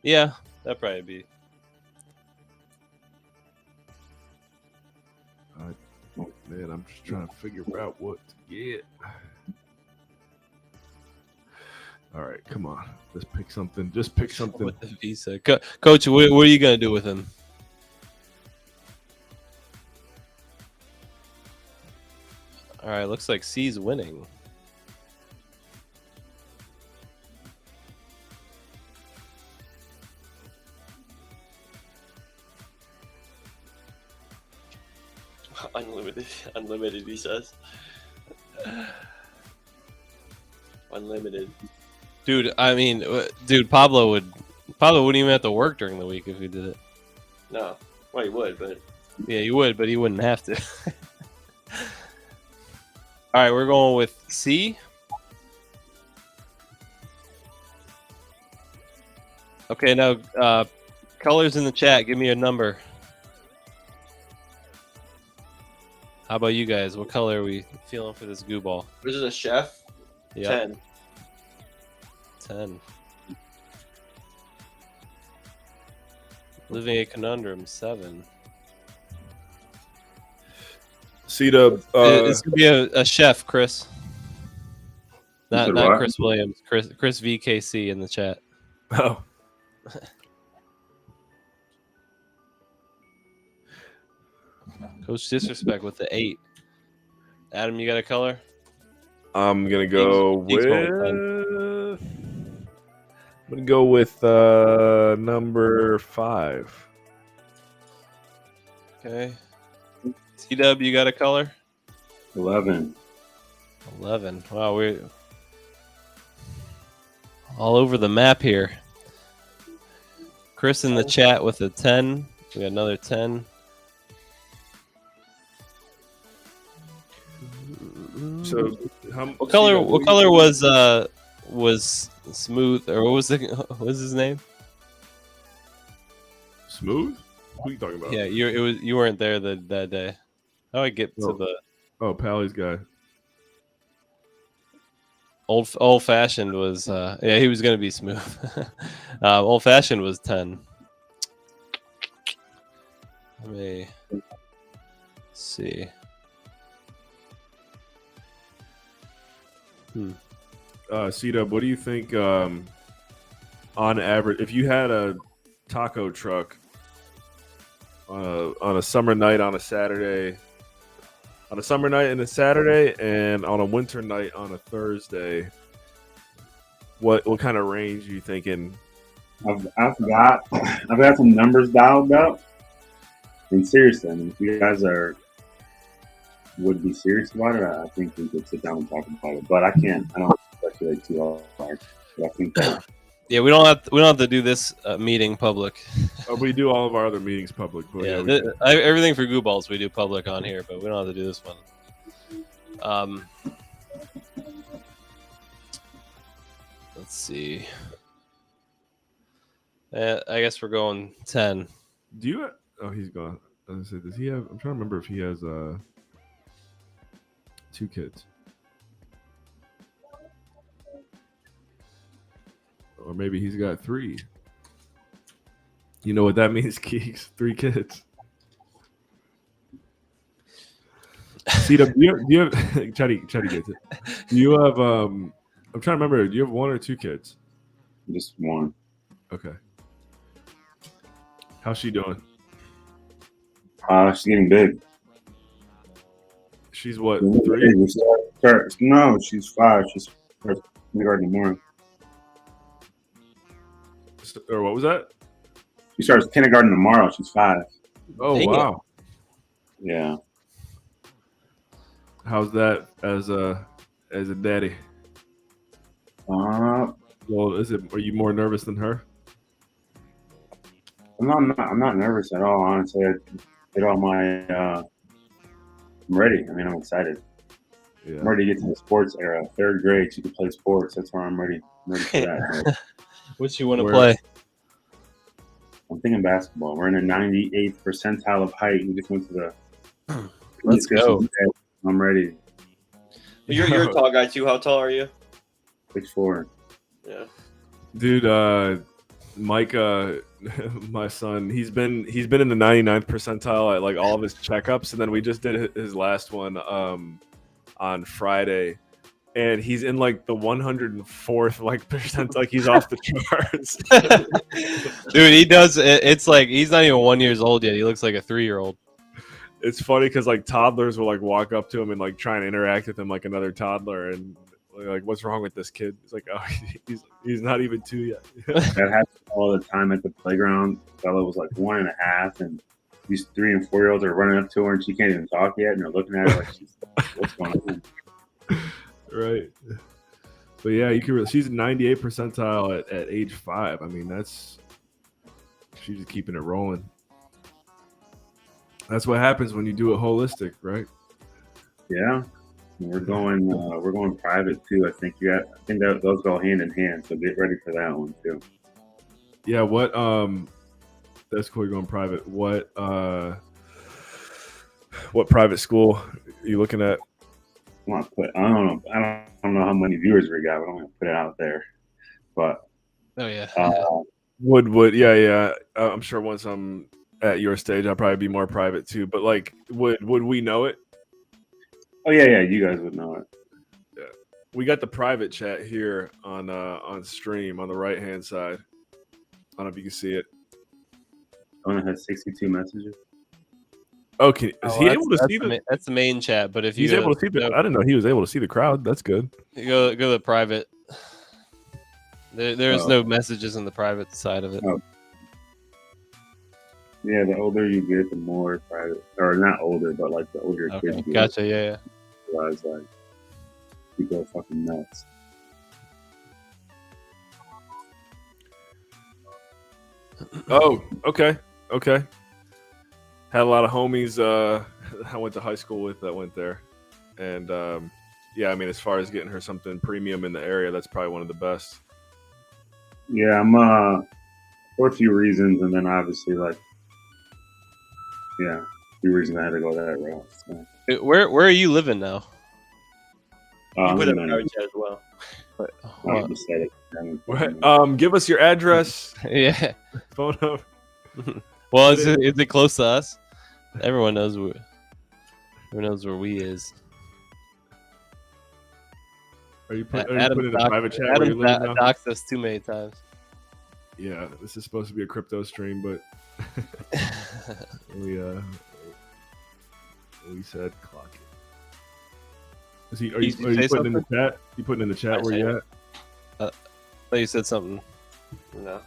yeah, that'd probably be. Man, I'm just trying to figure out what to get. All right, come on. Just pick something. With the visa. Coach, what are you going to do with him? All right, looks like C's winning. Unlimited. He says. Unlimited. Dude, I mean, Pablo wouldn't even have to work during the week if he did it. No, well, he would, but yeah, he would, but he wouldn't have to. All right, we're going with C. Okay, now colors in the chat. Give me a number. How about you guys? What color are we feeling for this goo ball? This is a chef. Yeah. 10. 10. Living a conundrum. 7. C-Dub. It's gonna be a chef, Chris. Not what? Chris Williams. Chris VKC in the chat. Oh. Coach Disrespect with the 8. Adam, you got a color? I'm gonna go He's with. I'm gonna go with number 5. Okay. C-Dub, you got a color? 11. 11. Wow, we're all over the map here. Chris in the chat with a 10. We got another 10. So, What color was smooth, or what was his name? Smooth? Who are you talking about? Yeah, you weren't there that day. How do I get to the Pally's guy. old fashioned was yeah, he was gonna be smooth. Old fashioned was 10. Let me see. C-Dub, what do you think on average, if you had a taco truck on a summer night on a Saturday, and on a winter night on a Thursday, what kind of range are you thinking? I've got some numbers dialed up. And seriously, I mean, if you guys would be serious about it, I think we could sit down and talk about it. But I don't speculate too hard. But I think yeah, we don't have to do this meeting public. We do all of our other meetings public. But yeah, everything for Goo Balls we do public on here, but we don't have to do this one. Let's see. I guess we're going 10. Do you? Oh, he's gone. I was gonna say, does he have? I'm trying to remember if he has 2 kids, or maybe he's got 3. You know what that means, Keeks? 3 kids. C-Dub, do you have Chatty gets it. Do you have I'm trying to remember, do you have 1 or 2 kids? just one. Okay. How's she doing? She's getting big. She's what, 3? No, she's 5. She's first kindergarten in the morning. Or what was that? She starts kindergarten tomorrow. She's 5. Oh, Dang wow. Yeah. How's that as a daddy? Well, Are you more nervous than her? I'm not nervous at all. Honestly, I did all my. I'm ready. I mean, I'm excited. Yeah. I'm ready to get to the sports era. 3rd grade, she can play sports. That's where I'm ready. I'm ready for that. What you want to play? I'm thinking basketball. We're in the 98th percentile of height. We just went to the. Let's go. I'm ready. You're a tall guy too. How tall are you? 6'4". Yeah. Dude, Mike, my son, he's been in the 99th percentile at like all of his checkups, and then we just did his last one on Friday, and he's in like the 104th like percent, like he's off the charts. Dude, he does. It's like he's not even 1 year old yet. He looks like a 3-year-old. It's funny because like toddlers will like walk up to him and like try and interact with him like another toddler, and like, what's wrong with this kid? It's like, oh, he's not even 2 yet. That happens all the time at the playground. Fella was like 1.5, and these 3 and 4 year olds are running up to her and she can't even talk yet, and they're looking at her like, what's going on? Right. But yeah, you can. She's 98 percentile at age 5. I mean, she's just keeping it rolling. That's what happens when you do it holistic, right? Yeah, we're going private too. I think that those go hand in hand. So get ready for that one too. Yeah. What? That's cool. You're going private. What private school are you looking at? I don't know how many viewers we got, but I'm gonna put it out there. But oh yeah, yeah. I'm sure once I'm at your stage, I'll probably be more private too. But like, would we know it? Oh yeah, you guys would know it. Yeah, we got the private chat here on stream on the right hand side. I don't know if you can see it. Only has 62 messages. Okay, is he able to see that's the main chat. But if he's able to see I didn't know he was able to see the crowd. That's good. You go to the private. There's no messages in the private side of it. Oh. Yeah, the older you get, the more private, or not older, but like the older kids get. Gotcha. Yeah. Realize like people are fucking nuts. Oh, okay. Had a lot of homies I went to high school with that went there. And yeah, I mean, as far as getting her something premium in the area, that's probably one of the best. Yeah, I'm for a few reasons, and then obviously like a few reasons I had to go that route. So. Where are you living now? You put it in our chat as well. Give us your address. Yeah. Phone number. Well, is it close to us? Everyone knows where we is. Are you putting in a private chat? Adam doxed us too many times. Yeah, this is supposed to be a crypto stream, but we said clock it. Are you putting in the chat? You putting in the chat where you at? I thought you said something. No.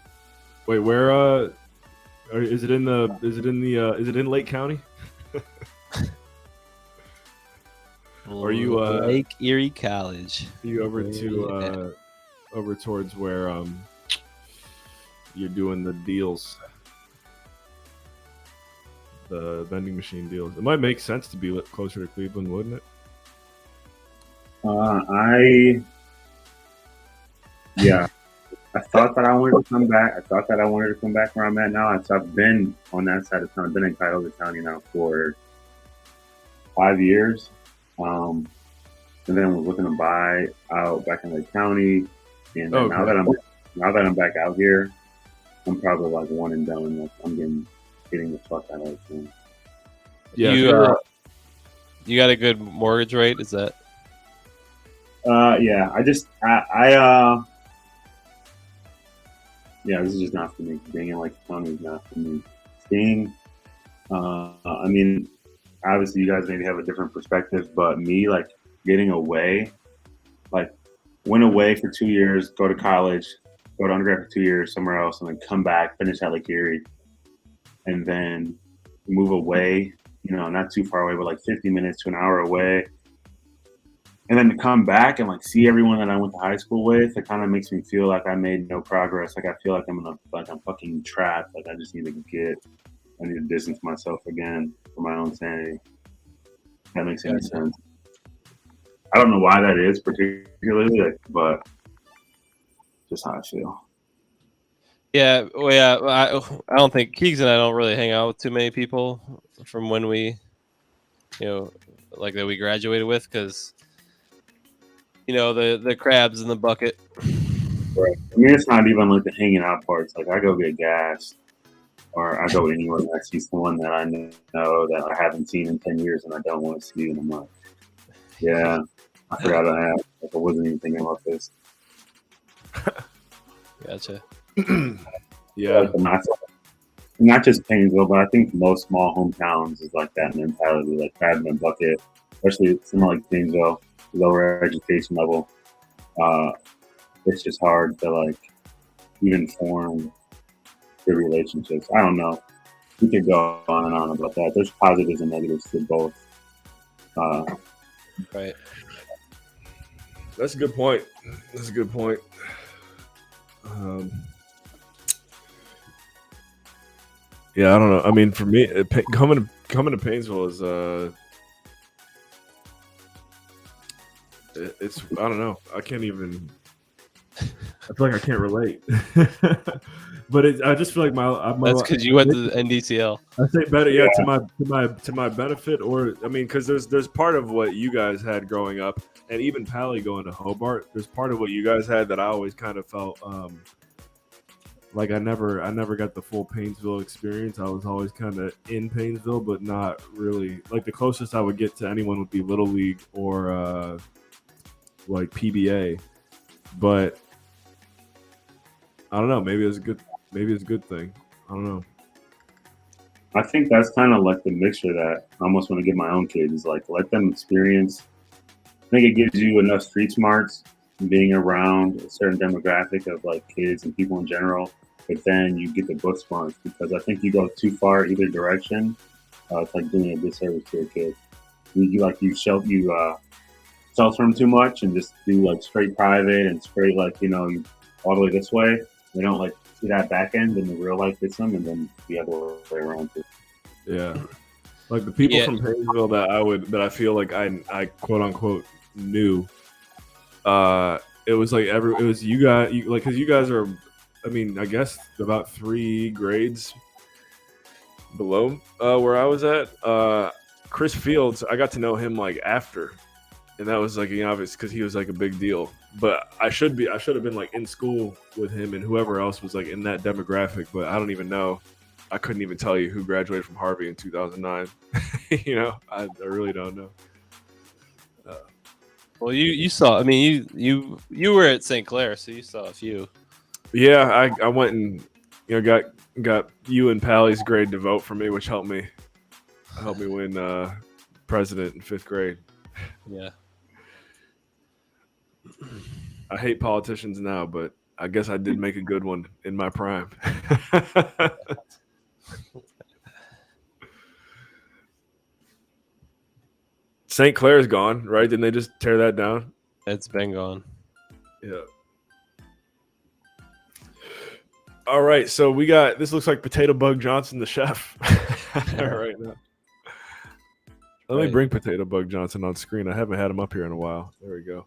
Wait, where? Is it in Lake County? Or are you Lake Erie College? Are you over towards where you're doing the deals, the vending machine deals? It might make sense to be closer to Cleveland, wouldn't it? I thought that I wanted to come back. Where I'm at now. I've been on that side of town. I've been in Cuyahoga County now for 5 years. And then I was looking to buy out back in Lake County. And now that I'm back out here, I'm probably like one and done. Like I'm getting the fuck out of it. So. Yeah. You got a good mortgage rate? Is that? Yeah. Yeah, this is just not for me. Being in Lake County is not for me. I mean, obviously you guys maybe have a different perspective, but me, like, getting away, like, went away for 2 years, go to college, go to undergrad for 2 years somewhere else, and then come back, finish at Lake Erie, and then move away, not too far away, but like 50 minutes to an hour away. And then to come back and like see everyone that I went to high school with, it kind of makes me feel like I made no progress. Like I feel like I'm fucking trapped. Like I need to distance myself again for my own sanity. If that makes any sense. I don't know why that is particularly, but just how I feel. Yeah, well, yeah. I don't think Keegs and I don't really hang out with too many people from when we, like that we graduated with, because. The crabs in the bucket. Right. I mean, it's not even like the hanging out parts. Like, I go get gas, or I go anywhere and I see someone that I know that I haven't seen in 10 years and I don't want to see in a month. Yeah, I forgot I have. Like, I wasn't even thinking about this. Gotcha. Yeah. Like, not just Painesville, but I think most small hometowns is like that mentality, like crab in a bucket, especially somewhere like Painesville. Lower education level, it's just hard to like even form good relationships. I don't know. we could go on and on about that. There's positives and negatives to both. Right. That's a good point. Yeah, I don't know. I mean, for me, coming to Painesville is it's I don't know. I can't even. I feel like I can't relate. But I just feel like that's because you went to the NDCL. I say better, yeah, to my benefit, or I mean, because there's part of what you guys had growing up, and even Pally going to Hobart. There's part of what you guys had that I always kind of felt like I never got the full Painesville experience. I was always kind of in Painesville, but not really. Like the closest I would get to anyone would be Little League or like PBA, but I don't know. Maybe it's a good thing. I don't know. I think that's kind of like the mixture that I almost want to give my own kids is like let them experience. I think it gives you enough street smarts being around a certain demographic of like kids and people in general, but then you get the book smarts because I think you go too far either direction. It's like doing a disservice to a kid. You shelter them too much and just do like straight private and straight like all the way this way. They don't like see that back end and the real life hits them, and then the other way around too. Yeah, like the people from Painesville that I feel like I quote unquote knew. It was like it was you guys, like because you guys are, I mean, I guess about 3 grades below where I was at. Chris Fields, I got to know him like after. And that was like obvious because he was like a big deal. But I should have been like in school with him and whoever else was like in that demographic. But I don't even know. I couldn't even tell you who graduated from Harvey in 2009. I really don't know. Well, you saw. I mean, you were at St. Clair, so you saw a few. Yeah, I went and got you and Pally's grade to vote for me, which helped me win president in 5th grade. Yeah. I hate politicians now, but I guess I did make a good one in my prime. St. Clair's gone, right? Didn't they just tear that down? It's been gone. Yeah. All right, so we got this. Looks like Potato Bug Johnson, the chef, right now. Let me bring Potato Bug Johnson on screen. I haven't had him up here in a while. There we go.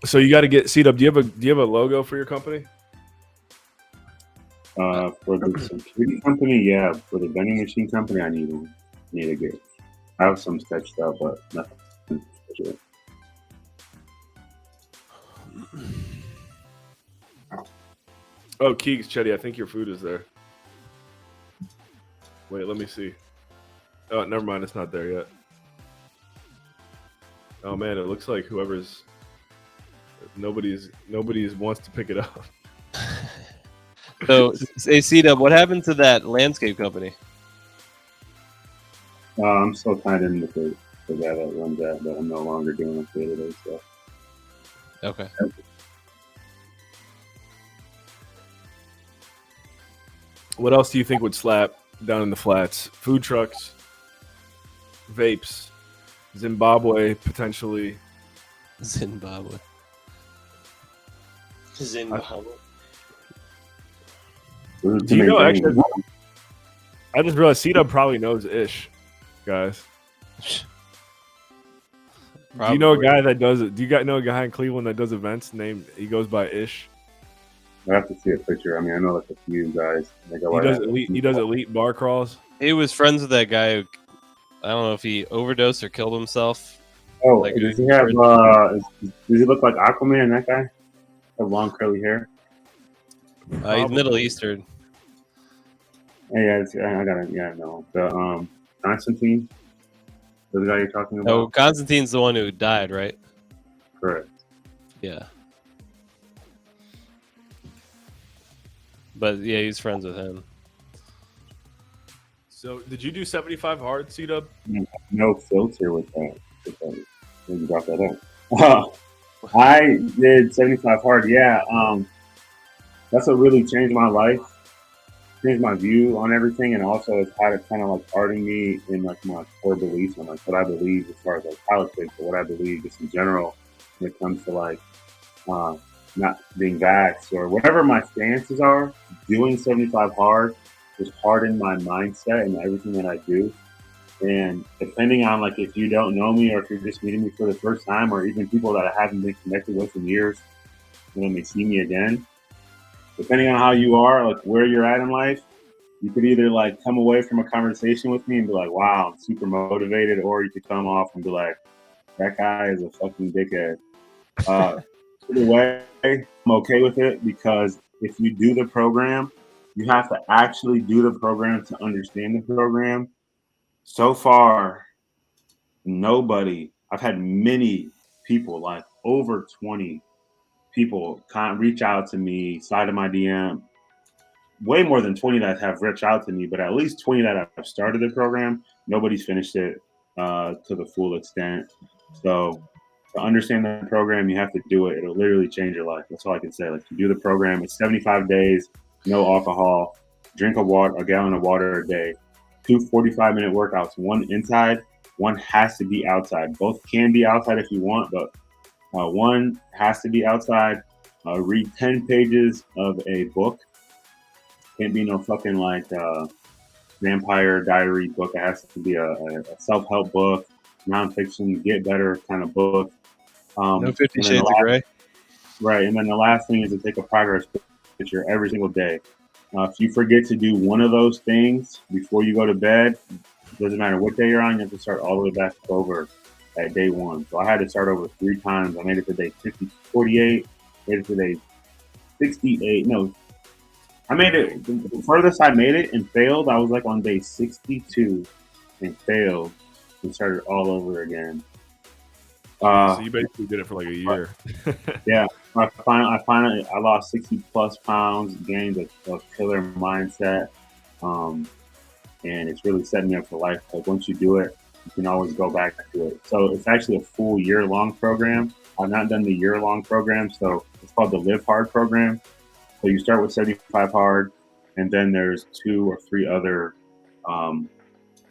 So you got to get C-Dub. Do you have a logo for your company? For the security company, yeah. For the vending machine company, I need to get. I have some sketched out, but nothing special. Oh, Keegs, Chetty, I think your food is there. Wait, let me see. Oh, never mind. It's not there yet. Oh man, it looks like nobody's wants to pick it up. So, C-Dub, what happened to that landscape company? I'm still tied in with the guy that runs that, but I'm no longer doing the day-to-day stuff. Okay. What else do you think would slap down in the flats? Food trucks, vapes, Zimbabwe potentially. Zimbabwe. Do you know? Actually, I just realized C-Dub probably knows Ish, guys. Probably. Do you know a guy that does it? Do you guys know a guy in Cleveland that does events? He goes by Ish. I have to see a picture. I mean, I know like a few guys. He does elite bar crawls. He was friends with that guy who, I don't know if he overdosed or killed himself. Oh, like, does he have? Does he look like Aquaman? That guy, have long curly hair. He's Middle Eastern. Yeah, I got it. Yeah, no, the Constantine. The guy you're talking about. Oh, Constantine's the one who died, right? Correct. Yeah. But yeah, he's friends with him. So, did you do 75 hard, C-Dub? No filter with that. You got that up. I did 75 hard. Yeah. That's what really changed my life. changed my view on everything, and also it's had it kind of like hardened me in like my core beliefs on like what I believe as far as like politics or what I believe just in general when it comes to like not being vaxxed or whatever my stances are. Doing 75 hard has hardened my mindset and everything that I do. And depending on like if you don't know me or if you're just meeting me for the first time or even people that I haven't been connected with in years, when they see me again, depending on how you are, like where you're at in life, you could either like come away from a conversation with me and be like, wow, I'm super motivated, or you could come off and be like, that guy is a fucking dickhead. Either way, I'm okay with it because if you do the program, you have to actually do the program to understand the program. So far, I've had many people, like over 20 people, reach out to me, slide in my DM. Way more than 20 that have reached out to me, but at least 20 that have started the program. Nobody's finished it to the full extent. So to understand the program, you have to do it. It'll literally change your life. That's all I can say. Like, you do the program, it's 75 days, no alcohol, drink a gallon of water a day, 2 45-minute workouts, one inside, one has to be outside. Both can be outside if you want, but one has to be outside. Read 10 pages of a book. Can't be no fucking like vampire diary book. It has to be a self-help book, nonfiction, get better kind of book. No 50 Shades of Grey. Right. And then the last thing is to take a progress picture every single day. If you forget to do one of those things before you go to bed, doesn't matter what day you're on, you have to start all the way back over at day one. So I had to start over 3 times. I made it to day 48, made it to day 68. No, I made it. The furthest I made it and failed, I was like on day 62 and failed and started all over again. So you basically did it for like a year. Yeah. I lost 60 plus pounds, gained a killer mindset. And it's really setting me up for life. Like once you do it, you can always go back to it. So it's actually a full year-long program. I've not done the year-long program, so it's called the Live Hard program. So you start with 75 hard, and then there's 2 or 3 other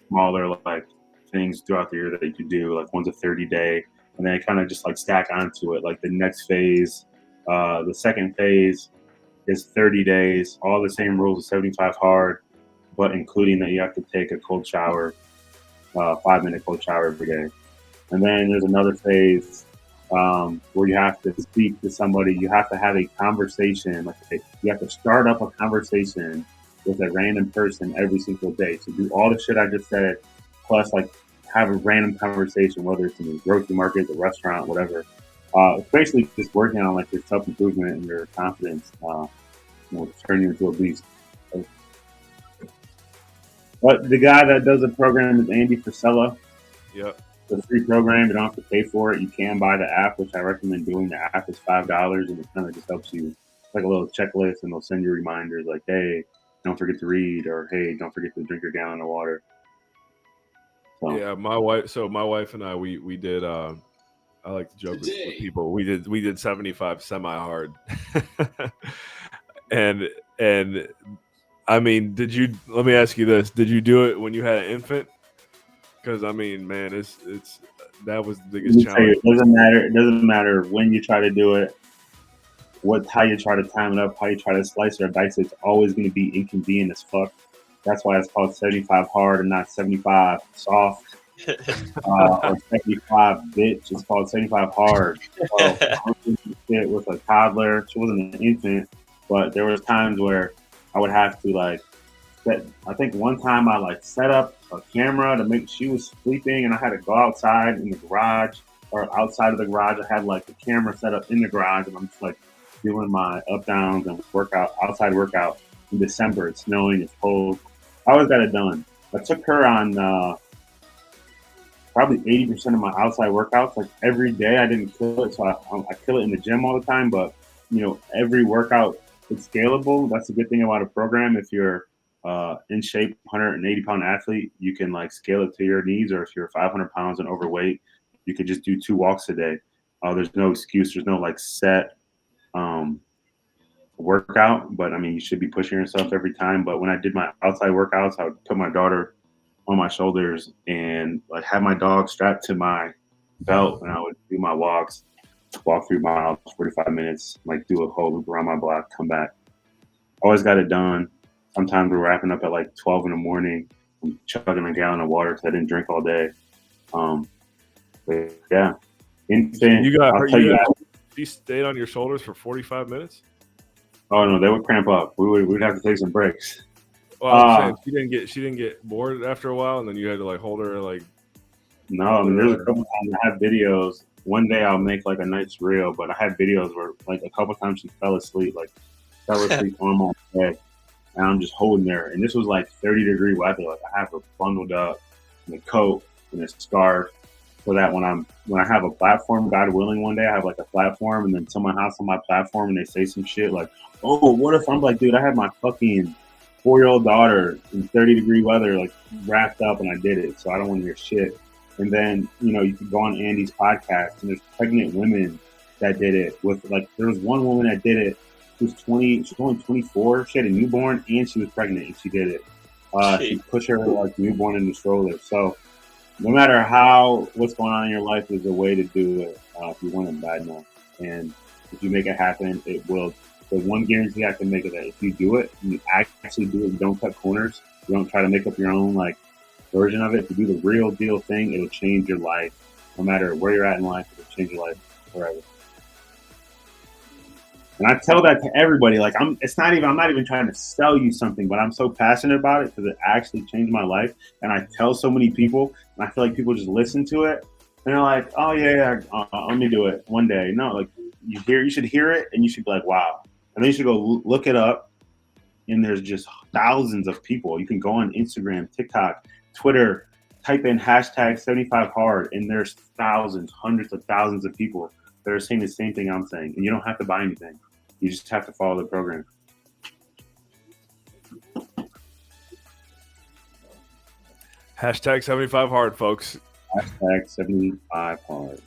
smaller like things throughout the year that you can do. Like one's a 30-day, and then it kind of just like stack onto it. Like the next phase, the second phase is 30 days, all the same rules of 75 hard, but including that you have to take a cold shower, 5-minute cold shower every day. And then there's another phase where you have to speak to somebody. You have to have a conversation. Like you have to start up a conversation with a random person every single day. So do all the shit I just said, plus like have a random conversation, whether it's in the grocery market, the restaurant, whatever. It's basically just working on like your self-improvement and your confidence, turn you into a beast. But the guy that does the program is Andy Frisella. Yep. It's a free program. You don't have to pay for it. You can buy the app, which I recommend doing. The app is $5, and it kind of just helps you. It's like a little checklist, and they'll send you reminders like, hey, don't forget to read, or hey, don't forget to drink your gallon of water. So. Yeah, my wife and I, we did. I like to joke with people. We did 75 semi-hard, and I mean, let me ask you this: did you do it when you had an infant? Because I mean, man, it's that was the biggest challenge. It doesn't matter when you try to do it, how you try to time it up, how you try to slice or dice it. It's always going to be inconvenient as fuck. That's why it's called 75 hard and not 75 soft or 75 bitch. It's called 75 hard. So I was shit with a toddler. She wasn't an infant, but there was times where I would have to like I think one time I like set up a camera to make she was sleeping, and I had to go outside in the garage or outside of the garage. I had like the camera set up in the garage, and I'm just like doing my up downs and outside workout in December. It's snowing, it's cold. I always got it done. I took her on probably 80% of my outside workouts. Like every day, I didn't kill it, so I kill it in the gym all the time. But every workout is scalable. That's the good thing about a program. If you're in shape, 180-pound athlete, you can like scale it to your needs. Or if you're 500 pounds and overweight, you could just do 2 walks a day. There's no excuse. There's no like set workout, but I mean, you should be pushing yourself every time. But when I did my outside workouts, I would put my daughter on my shoulders and like have my dog strapped to my belt, and I would do my walks, walk 3 miles, 45 minutes, like do a whole loop around my block, come back. Always got it done. Sometimes we're wrapping up at like 12 in the morning. I'm chugging a gallon of water because I didn't drink all day. But yeah, infant. You got I'll her. tell you, She stayed on your shoulders for 45 minutes. oh no, they would cramp up. We'd have to take some breaks. Well, I'm saying she didn't get bored after a while, and then you had to like hold her like. No, I mean, there's a couple times I have videos. One day I'll make like a nice reel, but I had videos where like a couple times she fell asleep on my bed, and I'm just holding her. And this was like 30-degree weather. Like I have her bundled up in a coat and a scarf, so that when I have a platform, God willing, one day I have like a platform, and then someone hops on my platform and they say some shit like, "Oh, what if I'm like, dude, I had my fucking 4-year-old daughter in 30-degree weather like wrapped up, and I did it, so I don't want to hear shit." And then, you know, you could go on Andy's podcast, and there's pregnant women that did it. With like, there was one woman that did it. She was 20. She was only 24. She had a newborn, and she was pregnant, and she did it. She pushed her like newborn in the stroller. So, no matter what's going on in your life, there's a way to do it if you want it bad enough. And if you make it happen, it will. The one guarantee I can make is that if you do it, and you actually do it, you don't cut corners, you don't try to make up your own like version of it. To do the real deal thing, it'll change your life. No matter where you're at in life, it'll change your life forever. And I tell that to everybody. Like I'm not even trying to sell you something, but I'm so passionate about it because it actually changed my life. And I tell so many people, and I feel like people just listen to it, and they're like, "Oh yeah, let me do it one day." No, like you should hear it, and you should be like, "Wow," and then you should go look it up. And there's just thousands of people. You can go on Instagram, TikTok, Twitter, type in #75hard, and there's thousands, hundreds of thousands of people that are saying the same thing I'm saying. And you don't have to buy anything. You just have to follow the program. #75hard, folks. #75hard.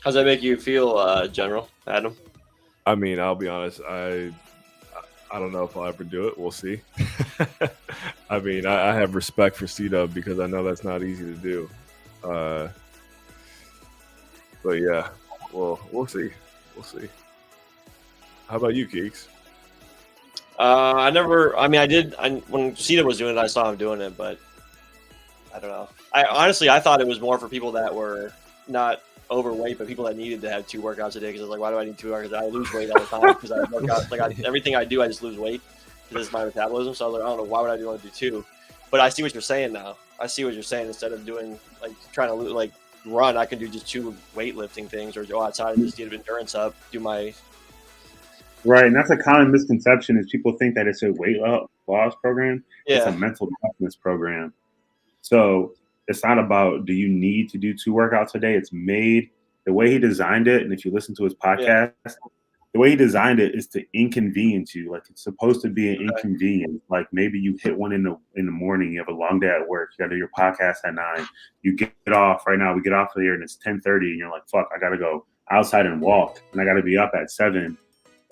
How's that make you feel, General Adam? I mean, I'll be honest. I don't know if I'll ever do it. We'll see. I mean, I have respect for C-Dub because I know that's not easy to do. But yeah, well, we'll see. We'll see. How about you, Keeks? I did. When C-Dub was doing it, I saw him doing it, but I don't know. I thought it was more for people that were not overweight, but people that needed to have 2 workouts a day, because I was like, why do I need 2 workouts? I lose weight all the time because I work out. Like everything I do, I just lose weight because it's my metabolism. So I was like, I don't know, why would I want to do 2? But I see what you're saying now. I see what you're saying. Instead of doing like trying to like run, I can do just 2 weightlifting things, or go outside and just get endurance up. Do my right, and that's a common misconception is people think that it's a weight loss program. Yeah. It's a mental toughness program. So it's not about do you need to do 2 workouts a day. It's made the way he designed it, and if you listen to his podcast, the way he designed it is to inconvenience you. Like it's supposed to be an inconvenience. Like maybe you hit one in the morning, you have a long day at work, you got to do your podcast at 9. You get off right now. We get off of here and it's 10:30, and you're like, "Fuck, I got to go outside and walk, and I got to be up at 7."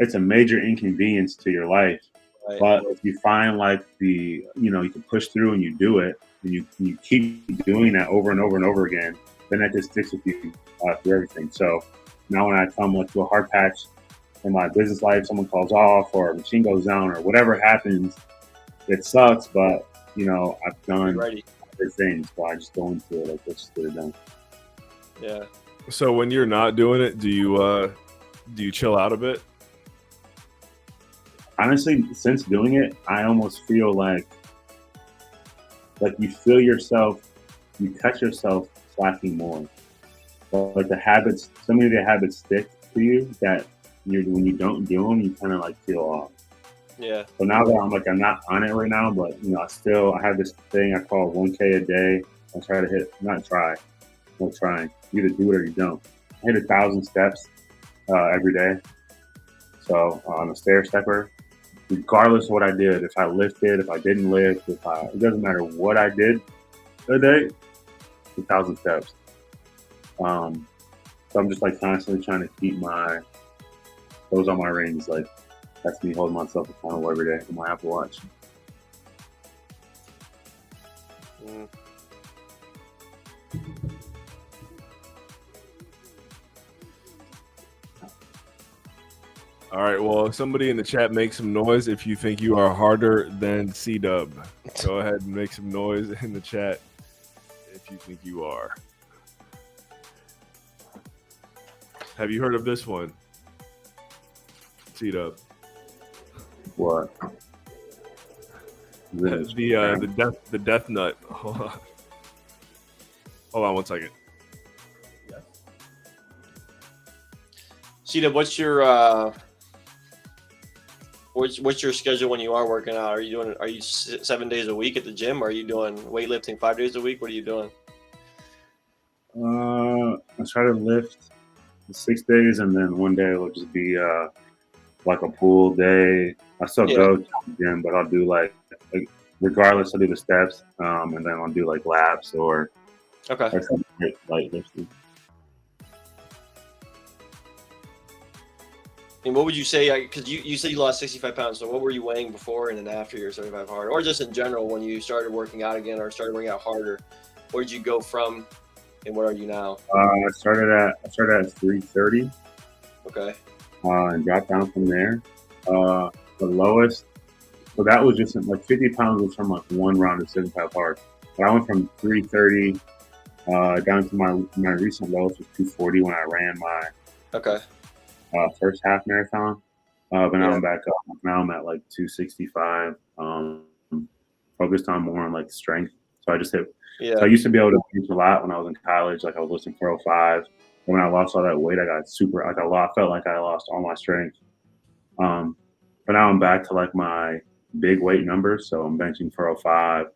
It's a major inconvenience to your life. Right. But if you find like you can push through and you do it, and you keep doing that over and over and over again, then that just sticks with you through everything. So now when I come to a hard patch in my business life, someone calls off or a machine goes down or whatever happens, it sucks, but I've done other things, so I just go into it like, let's just get it done. Yeah. So when you're not doing it, do you chill out a bit? Honestly, since doing it, I almost feel like you feel yourself, you catch yourself slacking more. But like so many of the habits stick to you that when you don't do them, you kind of like feel off. Yeah. So now that I'm not on it right now, but I have this thing I call 1K a day. I try to hit, no trying. You either do it or you don't. I hit 1,000 steps every day. So on a stair stepper, regardless of what I did, if I lifted, if I didn't lift, it doesn't matter what I did that day, 1,000 steps. So I'm just like constantly trying to keep those on my rings. Like that's me holding myself accountable every day on my Apple Watch. Mm. All right. Well, somebody in the chat make some noise if you think you are harder than C-Dub. Go ahead and make some noise in the chat if you think you are. Have you heard of this one? C-Dub. What? The death nut. Hold on 1 second. Sheeta, what's your schedule when you are working out? Are you 7 days a week at the gym? Or are you doing weightlifting 5 days a week? What are you doing? I try to lift 6 days, and then one day it'll just be like a pool day. I still go to the gym, but I'll do like regardless, I'll do the steps, and then I'll do like laps or light lifting. And what would you say? Because you said you lost 65 pounds. So what were you weighing before and then after your 75 hard, or just in general when you started working out again or started working out harder? Where did you go from, and what are you now? I started at 330. Okay. And dropped down from there. The lowest, so that was just like 50 pounds was from like one round of 75 hard. But I went from 330 down to my recent lowest was 240 when I ran my first half marathon. But now I'm back up. Now I'm at like 265. Focused on more on like strength. So I just hit. So I used to be able to bench a lot when I was in college. Like I was lifting 405. And when I lost all that weight, I got super. Like I felt like I lost all my strength. But now I'm back to like my big weight numbers. So I'm benching 405,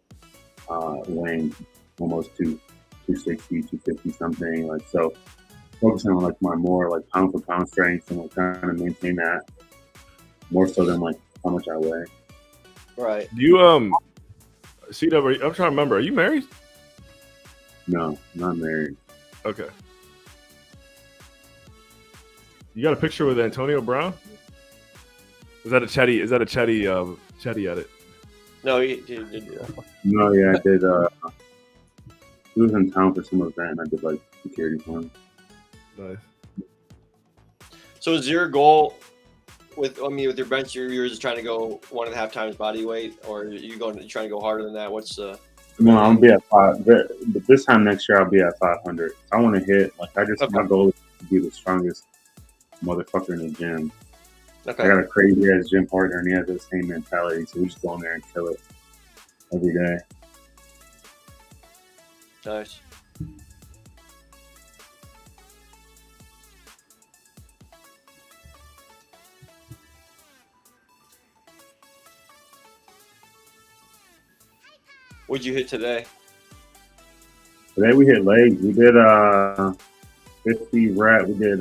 weighing almost 260, 250 something. Like so, focusing on like my more like pound for pound strength and like trying to maintain that more so than like how much I weigh. Right. Do you C-Dub, I'm trying to remember. Are you married? No, not married. Okay. You got a picture with Antonio Brown? Is that a chatty edit? No, he did do that. No, yeah, I did. He was in town for some event, and I did like security for him. Nice. So is your goal with your bench, you're just trying to go 1.5 times body weight, or are you trying to go harder than that? What's the? No, I'll be at 5. But this time next year, I'll be at 500. I want to hit my goal is to be the strongest motherfucker in the gym. Okay. I got a crazy ass gym partner, and he has the same mentality. So we just go in there and kill it every day. Nice. What'd you hit today? Today we hit legs. We did 50 reps. We did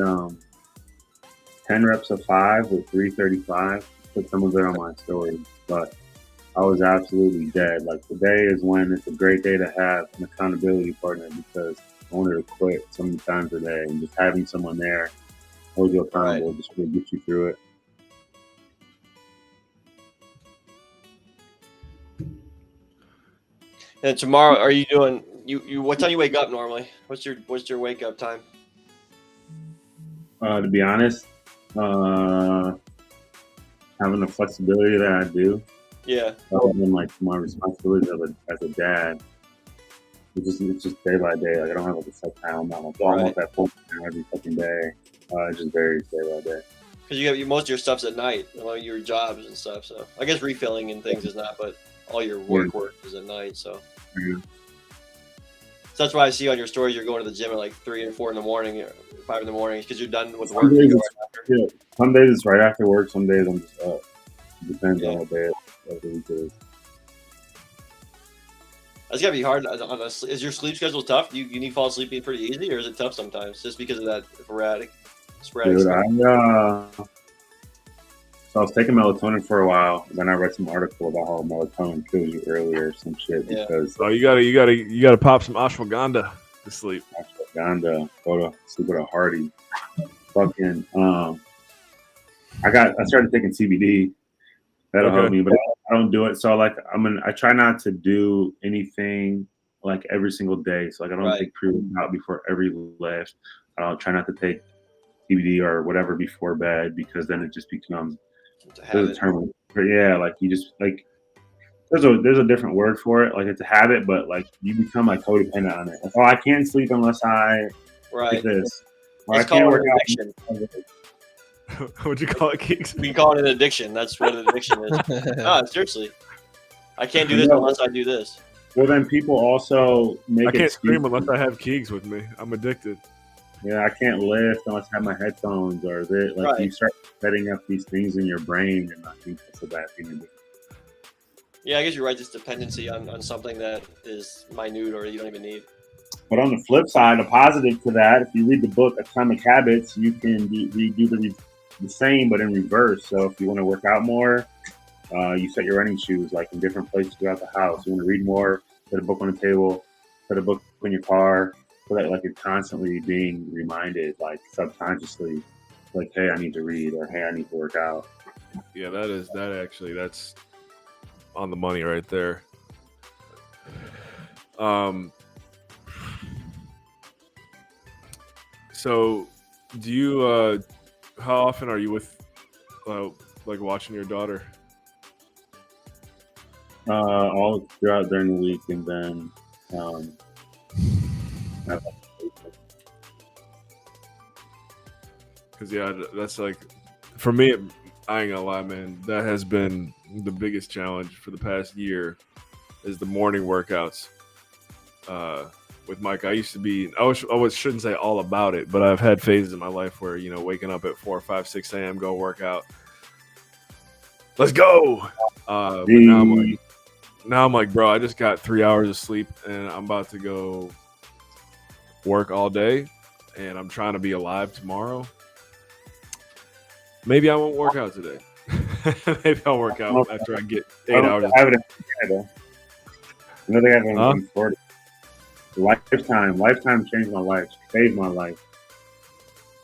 10 reps of 5 with 335. Put some of it on my story, but I was absolutely dead. Like today is when it's a great day to have an accountability partner because I wanted to quit so many times a day, and just having someone there hold you accountable just really get you through it. And tomorrow, are you doing? You what time you wake up normally? What's your wake up time? To be honest, having the flexibility that I do, and like my responsibilities as a dad, it's just day by day. Like I don't have like a set time. I'm like almost at 4 every fucking day. It just varies day by day. Because you have most of your stuff's at night, your jobs and stuff. So I guess refilling and things is not, but all your work is at night. So. So that's why I see on your stories you're going to the gym at like 3 or 4 in the morning, 5 in the morning, because you're done with work. Some days it's right after work. Some days I'm just up. It depends on what day of the week it is. That's gotta be hard. Is your sleep schedule tough? You need fall asleep pretty easy, or is it tough sometimes just because of that sporadic? Dude, so I was taking melatonin for a while. Then I read some article about how melatonin kills you earlier or some shit. Because you gotta pop some ashwagandha to sleep. ashwagandha, go to sleep with a hearty. Fucking, I started taking CBD. That'll help me, but I don't do it. So like, I try not to do anything like every single day. So like, I don't take pre-workout before every lift. I'll try not to take CBD or whatever before bed, because then it just becomes a term. Yeah, like you just like there's a different word for it. Like it's a habit, but like you become like codependent on it. Like, oh, I can't sleep unless I get this. Or it's called an addiction. What'd you call it, Keeks? We call it an addiction. That's what an addiction is. No, seriously. I can't do this unless I do this. Well, then people also make I can't scream unless I have Keeks with me. I'm addicted. Yeah, I can't lift unless I have my headphones or this. Like you start setting up these things in your brain, and I think that's a bad thing to do. Yeah, I guess you're right. This dependency on something that is minute or you don't even need. But on the flip side, a positive to that, if you read the book Atomic Habits, you can do the same but in reverse. So if you want to work out more, you set your running shoes like in different places throughout the house. You want to read more, put a book on the table, put a book in your car, so that like you're constantly being reminded, like subconsciously, like, hey, I need to read, or hey, I need to work out. Yeah, that's on the money right there. So do you how often are you with like watching your daughter? All throughout during the week, and then because that's like, for me, I ain't gonna lie, man, that has been the biggest challenge for the past year, is the morning workouts. With Mike, I used to be, I shouldn't say all about it, but I've had phases in my life where, waking up at 4, 5, 6 a.m., go work out. Let's go. But now I'm like, bro, I just got 3 hours of sleep and I'm about to go work all day, and I'm trying to be alive tomorrow. Maybe I won't work out today. Maybe I'll work out after I get 8 hours. I have it in Canada. I know they have it in Florida. Lifetime changed my life, saved my life.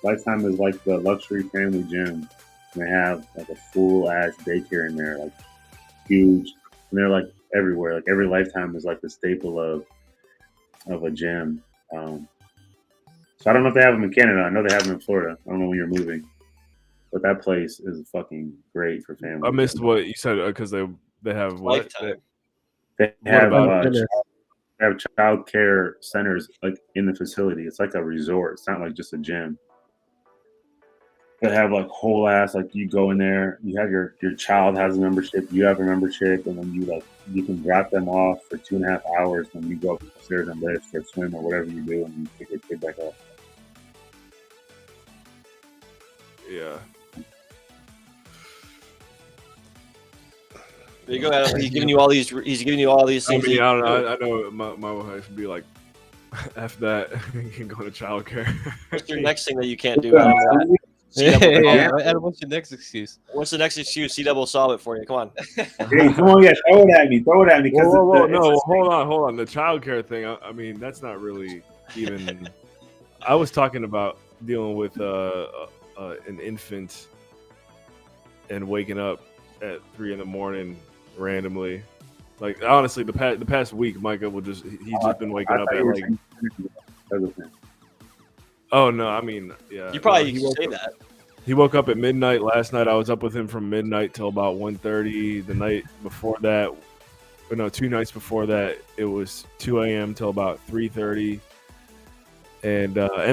Lifetime is like the luxury family gym. And they have like a full ass daycare in there, like huge, and they're like everywhere. Like every Lifetime is like the staple of a gym. So I don't know if they have them in Canada. I know they have them in Florida. I don't know when you're moving, but that place is fucking great for families. I missed what you said, because they have what? Lifetime. They have child care centers like in the facility. It's like a resort. It's not like just a gym. They have like whole ass, like you go in there, you have your child has a membership, you have a membership, and then you can drop them off for 2.5 hours, and you go upstairs and lift or swim or whatever you do, and you pick your kid back up. Yeah. There you go, Adam. He's giving you all these things. I mean, I don't know. I know my wife would be like, F that, you can go to childcare. What's your next thing that you can't do? Adam, what's your next excuse? What's the next excuse? C-Double solve it for you. Come on. Hey, come on, throw it at me. Whoa, hold on. The childcare thing, I mean, that's not really even. I was talking about dealing with an infant and waking up at 3 a.m. randomly. Like, honestly, the past week, Micah he's just been waking up at like. Oh no, I mean, yeah. You probably say that. He woke up at midnight last night. I was up with him from midnight till about 1:30. The night before that, 2 nights before that, it was 2 a.m. till about 3:30.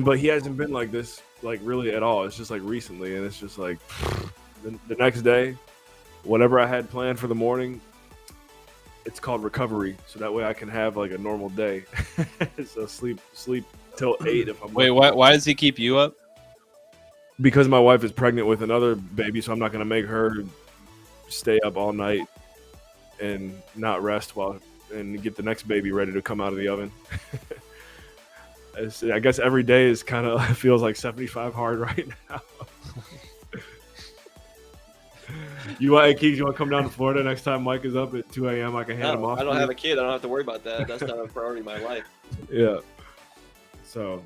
But he hasn't been like this, like really at all. It's just like recently, and it's just like the next day, whatever I had planned for the morning, it's called recovery, so that way I can have like a normal day. So sleep till 8 if I'm. Wait, why does he keep you up? Because my wife is pregnant with another baby, so I'm not gonna make her stay up all night and not rest and get the next baby ready to come out of the oven. I guess every day is kind of feels like 75 hard right now. You want to come down to Florida next time Mike is up at 2 a.m.? I can hand him off. I don't have a kid. I don't have to worry about that. That's not a priority in my life. Yeah. So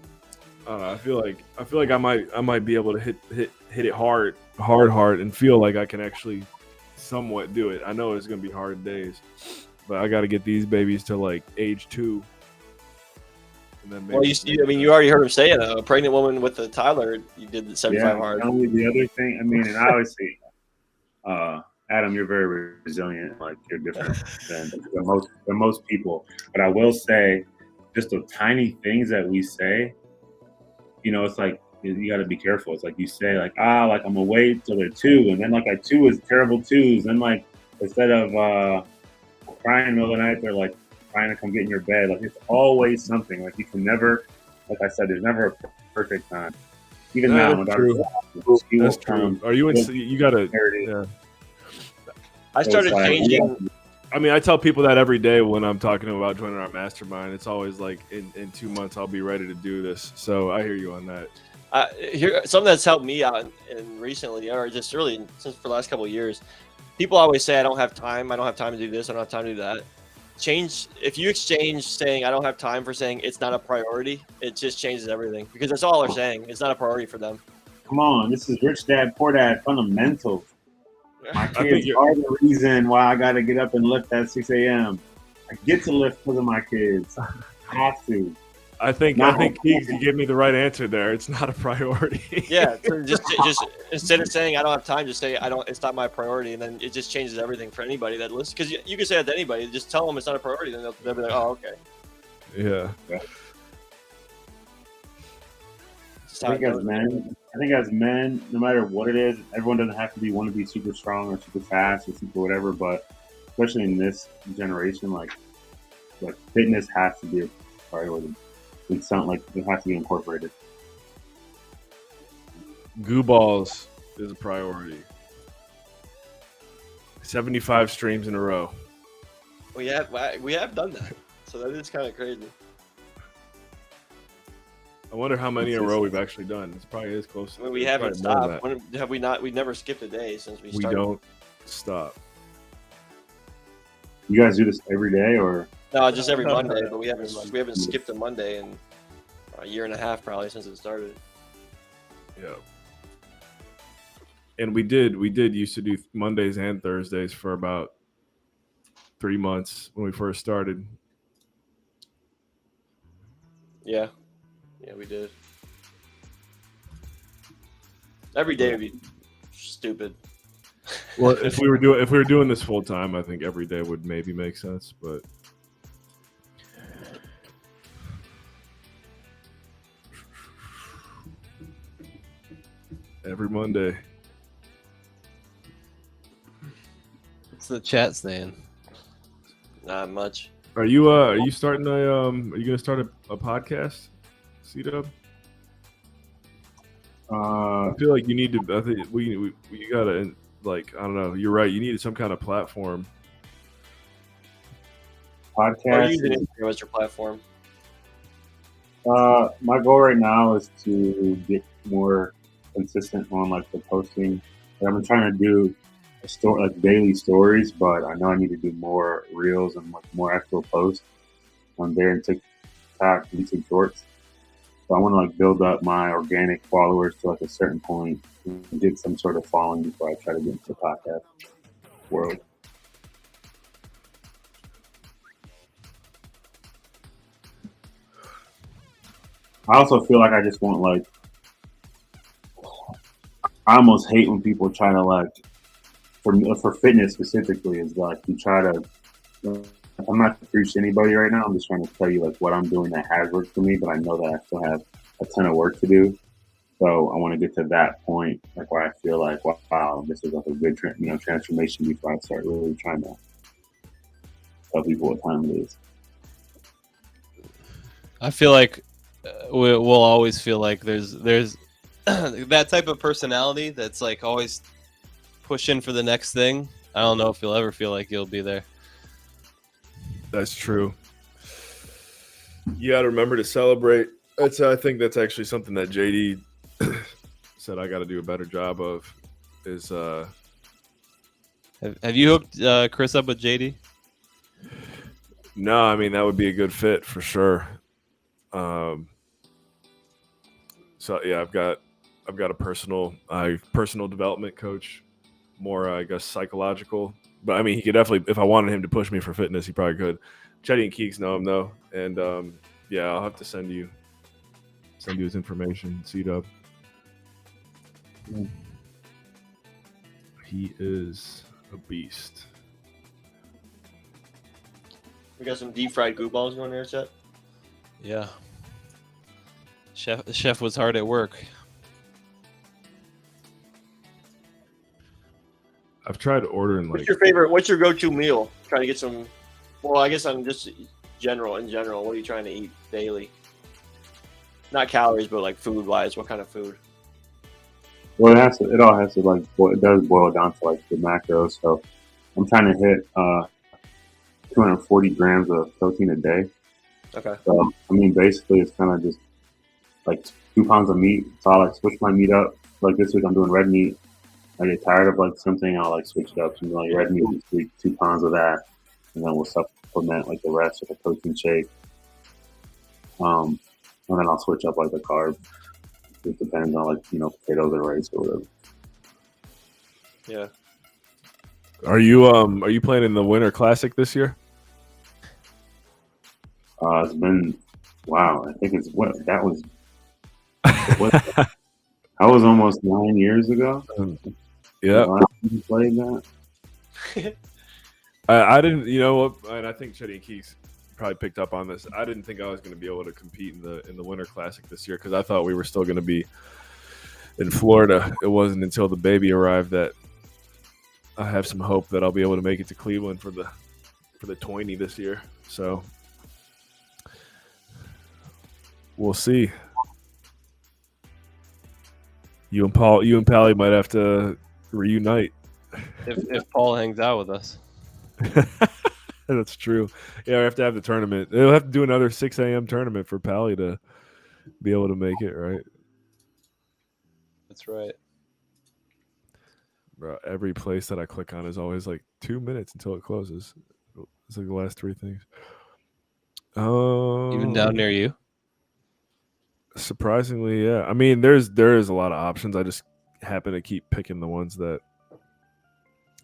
I feel like I might be able to hit it hard, and feel like I can actually somewhat do it. I know it's gonna be hard days, but I got to get these babies to like age 2. And then well, you already heard him say it. A pregnant woman with a Tyler, you did the 75 hard. Only the other thing, I mean, and I always say, Adam, you're very resilient. Like you're different than most people. But I will say, just the tiny things that we say, it's like you got to be careful. It's like you say, like I'm gonna wait till they're 2, and then like at 2 is terrible 2s. Then like instead of crying in the middle of the night, they're like trying to come get in your bed. Like it's always something. Like you can never, like I said, there's never a perfect time. Even now, that's true. That's true. Are you in? You gotta. Yeah. I started changing. I mean, I tell people that every day when I'm talking about joining our mastermind. It's always like in 2 months I'll be ready to do this. So I hear you on that. Something that's helped me out and recently, or just really since for the last couple of years, people always say I don't have time to do this, I don't have time to do that. If you exchange saying I don't have time for saying it's not a priority, it just changes everything, because that's all they're saying. It's not a priority for them. Come on, this is Rich Dad Poor Dad fundamentals. My kids are the reason why I got to get up and lift at 6 a.m. I get to lift because of my kids. I have to. I think you gave me the right answer there. It's not a priority. Yeah, just instead of saying I don't have time, just say I don't. It's not my priority, and then it just changes everything for anybody that listens. Because you can say that to anybody. Just tell them it's not a priority, then they'll be like, oh, okay. Yeah. I think as men, no matter what it is, everyone doesn't have to want to be super strong or super fast or super whatever. But especially in this generation, like fitness has to be a priority. It sounds like it has to be incorporated. Goo balls is a priority. 75 streams in a row. We have done that, so that is kind of crazy. I wonder how many in a row we've actually done. It probably is close. I mean, we haven't stopped. Have we not? We never skipped a day since we started. We don't stop. You guys do this every day, or? No, just every Monday. But we haven't skipped a Monday in a year and a half, probably, since it started. Yeah. And we did used to do Mondays and Thursdays for about 3 months when we first started. Yeah. Yeah, we did. Every day would be stupid. Well, if we were doing this full time, I think every day would maybe make sense, but every Monday. What's the chat saying? Not much. Are you starting are you gonna start a podcast? C-Dub? I feel like you need to. I think we gotta, like, I don't know. You're right. You need some kind of platform. Podcast. Or using Instagram as your platform. My goal right now is to get more consistent on like the posting. I've been trying to do daily stories, but I know I need to do more reels and more actual posts on there and TikTok, YouTube Shorts. So I want to build up my organic followers to a certain point and get some sort of following before I try to get into the podcast world. I also feel like I just want I almost hate when people try to for fitness specifically is you try to. I'm not to preach to anybody right now. I'm just trying to tell you what I'm doing that has worked for me, but I know that I still have a ton of work to do. So I want to get to that point, where I feel wow, this is a good transformation before I start really trying to tell people what time it is. I feel like we'll always feel like there's that type of personality that's always pushing for the next thing. I don't know if you'll ever feel like you'll be there. That's true. You got to remember to celebrate. I think that's actually something that JD said I got to do a better job of. Is have you hooked Chris up with JD? No, I mean that would be a good fit for sure. So yeah, I've got a personal development coach, more I guess psychological. But I mean, he could definitely, if I wanted him to push me for fitness, he probably could. Chetty and Keeks know him though, and yeah, I'll have to send you his information. C-Dub. He is a beast. We got some deep fried goo balls going there, Chet. Yeah. Chef was hard at work. I've tried ordering like. What's your go-to meal? Trying to get some. Well, I guess I'm just in general. What are you trying to eat daily? Not calories, but like food-wise. What kind of food? Well, it all has to like. It does boil down to like the macros. So I'm trying to hit 240 grams of protein a day. Okay. So I mean, basically, it's kind of just like 2 pounds of meat. So I like switch my meat up. Like this week, I'm doing red meat. I get tired of like something, I'll like switch it up. So like red meat this week, 2 pounds of that, and then we'll supplement like the rest with a protein shake. And then I'll switch up like the carb. It depends on like potatoes or rice or whatever. Yeah. Are you playing in the Winter Classic this year? It's been wow. I think it's that was almost 9 years ago. Yeah. You played that. I didn't. You know what? And I think Chetty and Keeks probably picked up on this. I didn't think I was going to be able to compete in the Winter Classic this year because I thought we were still going to be in Florida. It wasn't until the baby arrived that I have some hope that I'll be able to make it to Cleveland for the 20 this year. So we'll see. You and Pally might have to reunite if Paul hangs out with us. That's true. Yeah, we have to have the tournament. They'll have to do another 6 a.m. tournament for Pally to be able to make it, right? That's right. Bro, every place that I click on is always like 2 minutes until it closes. It's like the last 3 things. Even down near you? Surprisingly, yeah. I mean, there is a lot of options. I just happen to keep picking the ones that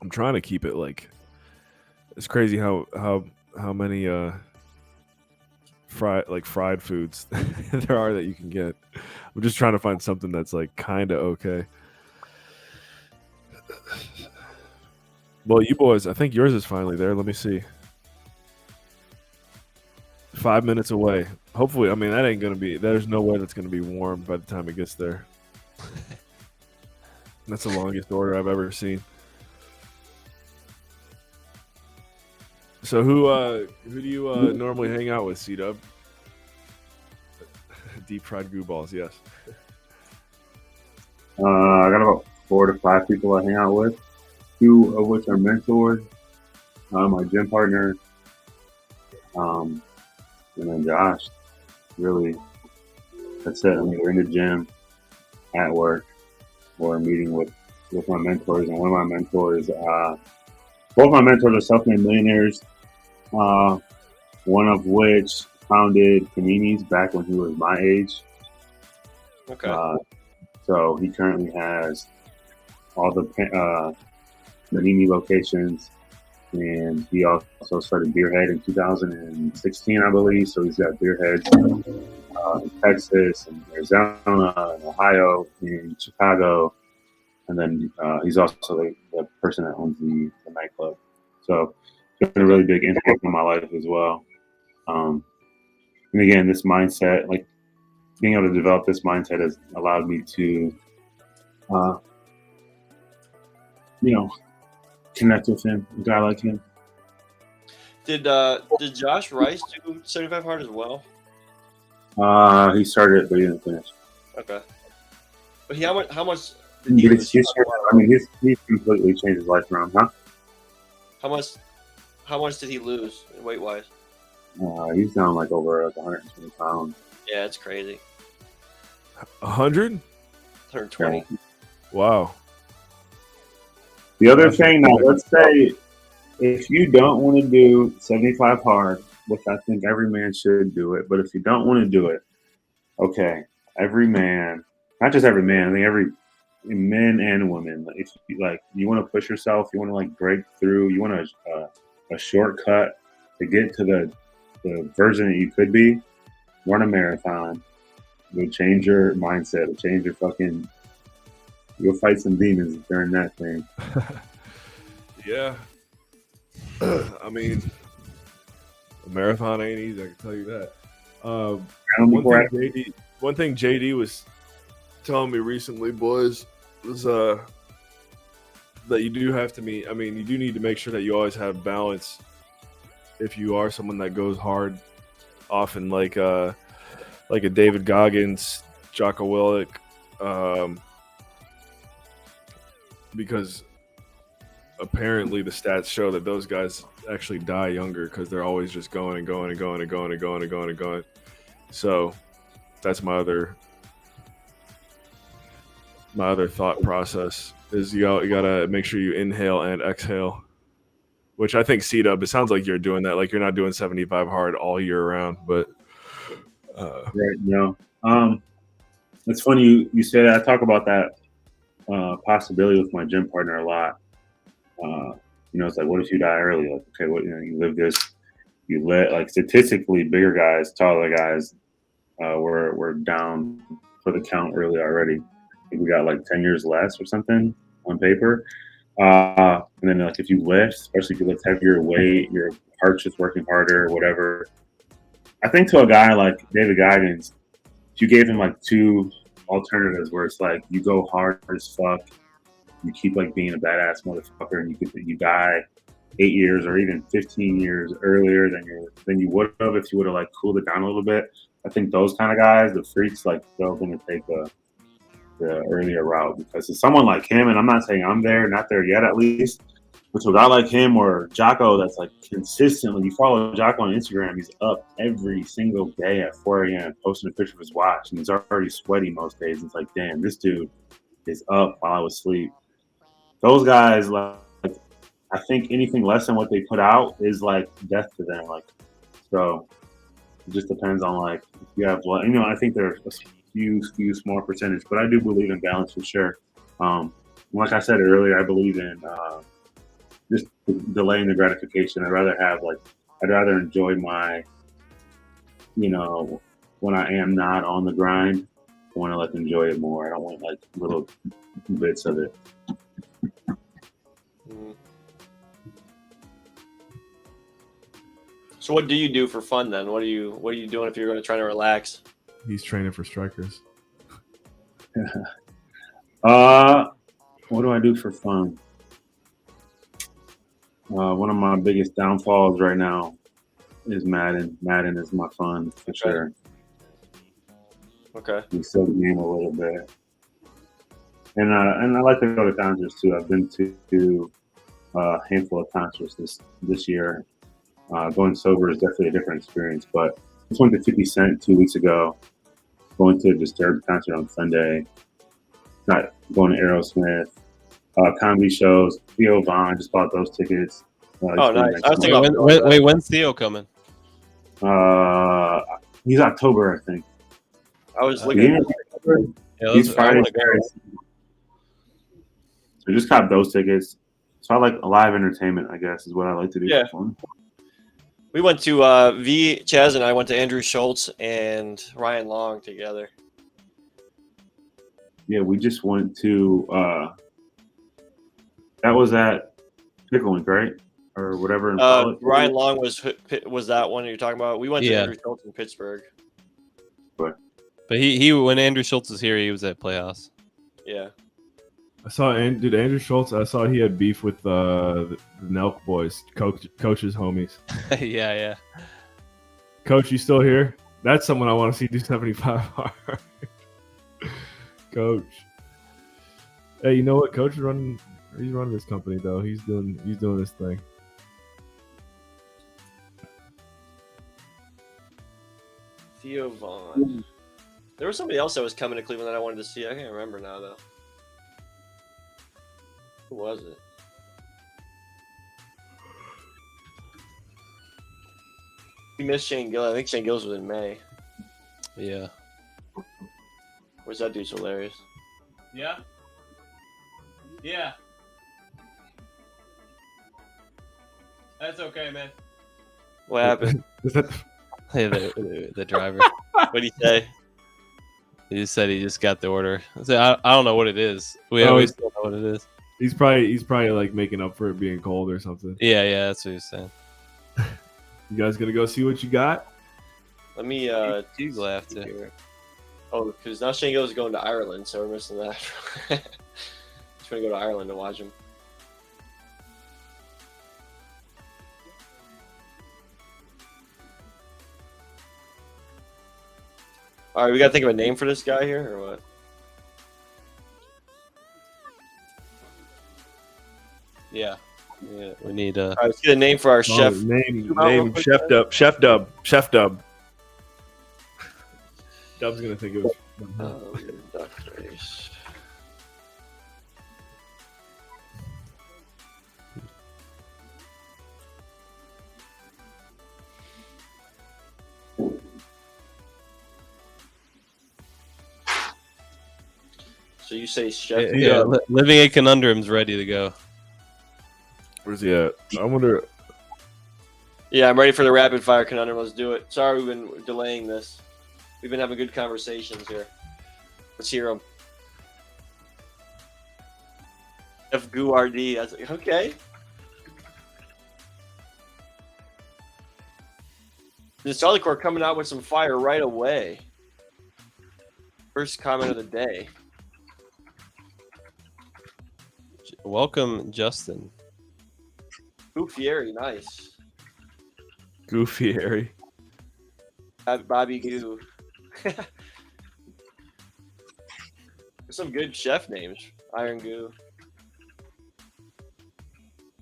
I'm trying to keep it like. It's crazy how many fried foods there are that you can get. I'm just trying to find something that's like kind of okay. Well, you boys, I think yours is finally there. Let me see. 5 minutes away. Hopefully, I mean that ain't gonna be. There's no way that's gonna be warm by the time it gets there. That's the longest order I've ever seen. So who do you normally hang out with, C-Dub? Deep fried goo balls, yes. I got about 4 to 5 people I hang out with, 2 of which are mentors. My gym partner, and then Josh. Really, that's it. I mean, we're in the gym, at work, or meeting with my mentors. And one of my mentors, both my mentors are self-made millionaires. One of which founded Panini's back when he was my age. Okay. So he currently has all the Panini locations, and he also started Beerhead in 2016, I believe. So he's got Beerheads in Texas, and Arizona, and Ohio, and Chicago, and then he's also the person that owns the nightclub. So it's been a really big impact on my life as well. And again, this mindset, like being able to develop this mindset, has allowed me to, connect with him, a guy like him. Did Josh Rice do 75 hard as well? He started it, but he didn't finish. Okay. But how much did he lose? He's completely changed his life around, huh? How much did he lose weight wise? He's down like over 120 pounds. Yeah, it's crazy. 100? 120. Yeah. Wow. The other thing, now, let's say if you don't want to do 75 hard, which I think every man should do it, but if you don't want to do it, okay, every man not just every man. I think every men and women. If you, like, you want to push yourself, you want to like break through, you want a shortcut to get to the version that you could be. Run a marathon. It'll change your mindset. It'll change your fucking. You'll fight some demons during that thing. Yeah. I mean, a marathon ain't easy. I can tell you that. One thing JD was telling me recently, boys, was that you do have to meet. I mean, you do need to make sure that you always have balance. If you are someone that goes hard, often like a David Goggins, Jocko Willink, because apparently the stats show that those guys actually die younger because they're always just going and going and going and going and going and going and going. So that's my other thought process is you gotta make sure you inhale and exhale, which I think C-Dub, it sounds like you're doing that. Like you're not doing 75 hard all year round, but right. No. It's funny you say that. I talk about that possibility with my gym partner a lot. It's like, what if you die early? Like, okay, you live this, you let, like, statistically bigger guys, taller guys, we're down for the count early already. I think we got like 10 years less or something on paper. And then like if you lift, especially if you lift heavier weight, your heart's just working harder, whatever. I think to a guy like David Goggins, if you gave him like two alternatives where it's like you go hard as fuck, you keep like being a badass motherfucker, and you die 8 years or even 15 years earlier than you would have if you would have like cooled it down a little bit. I think those kind of guys, the freaks, like they're going to take the earlier route, because to someone like him, and I'm not saying I'm there, not there yet at least, but to a guy like him or Jocko that's like consistently, you follow Jocko on Instagram, he's up every single day at 4 a.m. posting a picture of his watch, and he's already sweaty most days. It's like, damn, this dude is up while I was asleep. Those guys, like, I think anything less than what they put out is like death to them. Like, so it just depends on like if you have blood. I think there's a few small percentage, but I do believe in balance for sure. Like I said earlier, I believe in just delaying the gratification. I'd rather enjoy my, when I am not on the grind, I want to like enjoy it more. I don't want like little bits of it. So what do you do for fun then? What are you doing if you're going to try to relax? He's training for strikers. What do I do for fun? One of my biggest downfalls right now is Madden. Madden is my fun for sure. Okay. We still game a little bit, and I like to go to concerts too. I've been to a handful of concerts this year. Going sober is definitely a different experience, but I just went to 50 Cent 2 weeks ago. Going to a Disturbed concert on Sunday. Not going to Aerosmith. Comedy shows. Theo Von, just bought those tickets. Oh, nice. I was thinking when's Theo coming? He's October, I think. I was looking at he's Friday. So just cop those tickets. So I like live entertainment, I guess, is what I like to do for fun. We went to Chaz and I went to Andrew Schultz and Ryan Long together. Yeah, we just went to that was at Pickling, right? Or whatever. Ryan Long was that one you're talking about? We went to Andrew Schultz in Pittsburgh. But he when Andrew Schultz was here, he was at Playoffs. Yeah. I saw Andrew Schultz. I saw he had beef with the Nelk boys, coach's homies. yeah. Coach, you still here? That's someone I want to see do 75 hard. Coach. Hey, you know what? Coach is running. He's running this company though. He's doing this thing. Theo Von. There was somebody else that was coming to Cleveland that I wanted to see. I can't remember now though. Who was it? We missed Shane Gillis. I think Shane Gillis was in May. Yeah. Where's that dude's hilarious? Yeah. Yeah. That's okay, man. What happened? Hey, the driver. What'd he say? He just said he just got the order. I don't know what it is. We always don't know what it is. He's probably like making up for it being cold or something. Yeah, that's what he's saying. You guys gonna go see what you got? Let me You laughed it. Oh, because now Shango's going to Ireland, so we're missing that. Just gonna go to Ireland to watch him. All right, we gotta think of a name for this guy here, or what? Yeah, we need All right, let's get a name for our chef. Name Chef Dub. Dub's gonna think of Duck race. So you say chef? Yeah, Living a Conundrum's ready to go. Where's he at? I wonder. Yeah, I'm ready for the rapid fire conundrum. Let's do it. Sorry, we've been delaying this. We've been having good conversations here. Let's hear them. Chef GooRD. That's okay. The Solidcore coming out with some fire right away. First comment of the day. Welcome, Justin. Goofieri, nice. Goofieri. Bobby Goo. There's some good chef names. Iron Goo.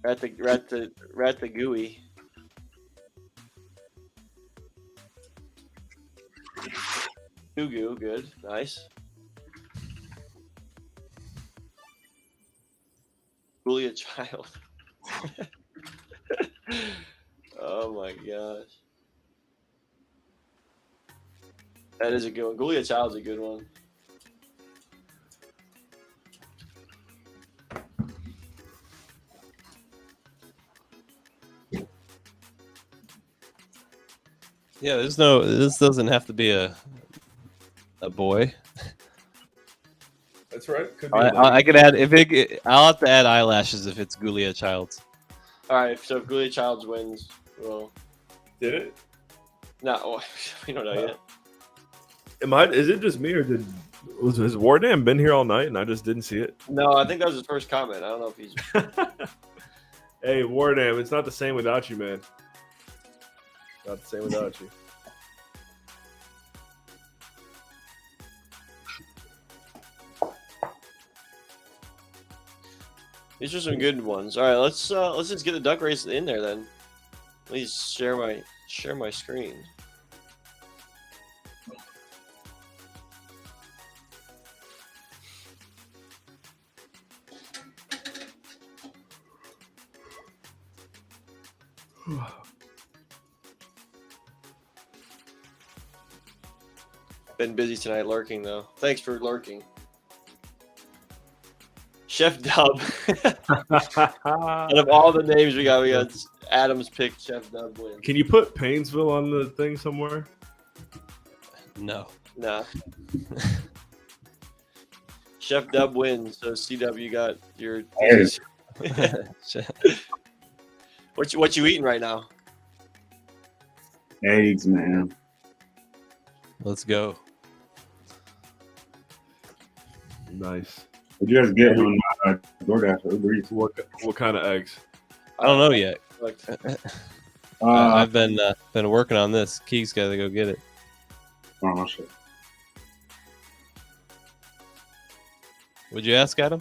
Rat the Gooey. Goo, good, nice. Julia Child. Oh my gosh. That is a good one. Julia Child's a good one. Yeah, this doesn't have to be a boy. That's right. Could I could add I'll have to add eyelashes if it's Julia Childs. All right, so if Julia Childs wins, well, did it? No, we don't know yet. Is it just me, or has Wardam been here all night and I just didn't see it? No, I think that was his first comment. I don't know if he's. Hey, Wardam, it's not the same without you, man. Not the same without you. These are some good ones. All right, let's just get the duck race in there then. Please share my screen. Been busy tonight lurking though. Thanks for lurking. Chef Dub. Out of all the names we got Adam's pick. Chef Dub wins. Can you put Painesville on the thing somewhere? No. Nah. Chef Dub wins. So CW got your. What you eating right now? Eggs, man. Let's go. Nice. What you guys get on DoorDash or Uber Eats? What kind of eggs? I don't know yet. I've I've been working on this. Keith's got to go get it. Oh shit. Would you ask Adam?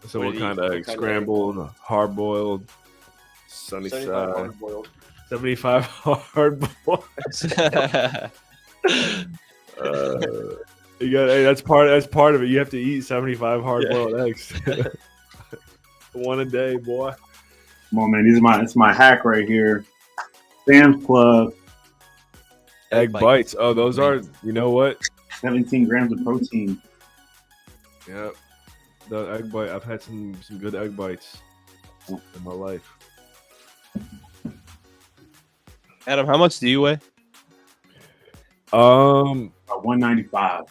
So what kind of eggs? Scrambled, hard boiled, sunny side, 75 hard boiled. That's part of it. You have to eat 75 hard boiled eggs. One a day, boy. Come on, man. It's my hack right here. Sam's Club. Egg bites. Oh, those are. You know what? 17 grams of protein. Yeah, the egg bite. I've had some good egg bites in my life. Adam, how much do you weigh? About 195.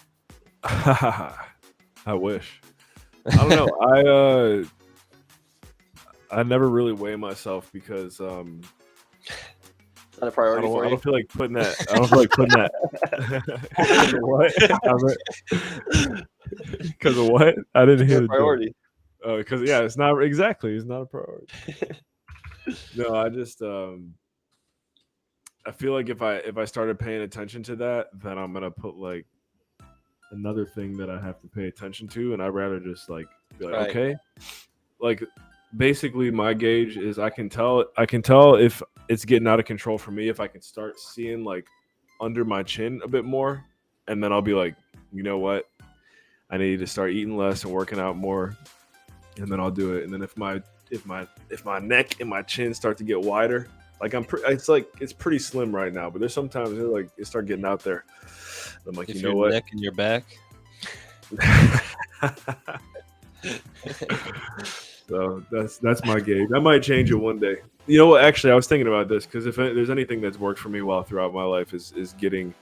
I wish. I don't know. I never really weigh myself because It's not a priority for I you. don't feel like putting that. I don't feel like putting that. What? Because of what? I didn't hear It's a the priority. Because it's not exactly. It's not a priority. No, I just I feel like if I started paying attention to that, then I'm gonna put like another thing that I have to pay attention to, and I'd rather just like be like, Right. okay, like basically my gauge is I can tell if it's getting out of control for me if I can start seeing like under my chin a bit more, and then I'll be like, you know what, I need to start eating less and working out more, and then I'll do it. And then if my neck and my chin start to get wider, like it's pretty slim right now, but there's sometimes it start getting out there. I'm like, If you know your what? neck and your back. So that's my gauge. I might change it one day. You know what? Actually, I was thinking about this because if there's anything that's worked for me well throughout my life is getting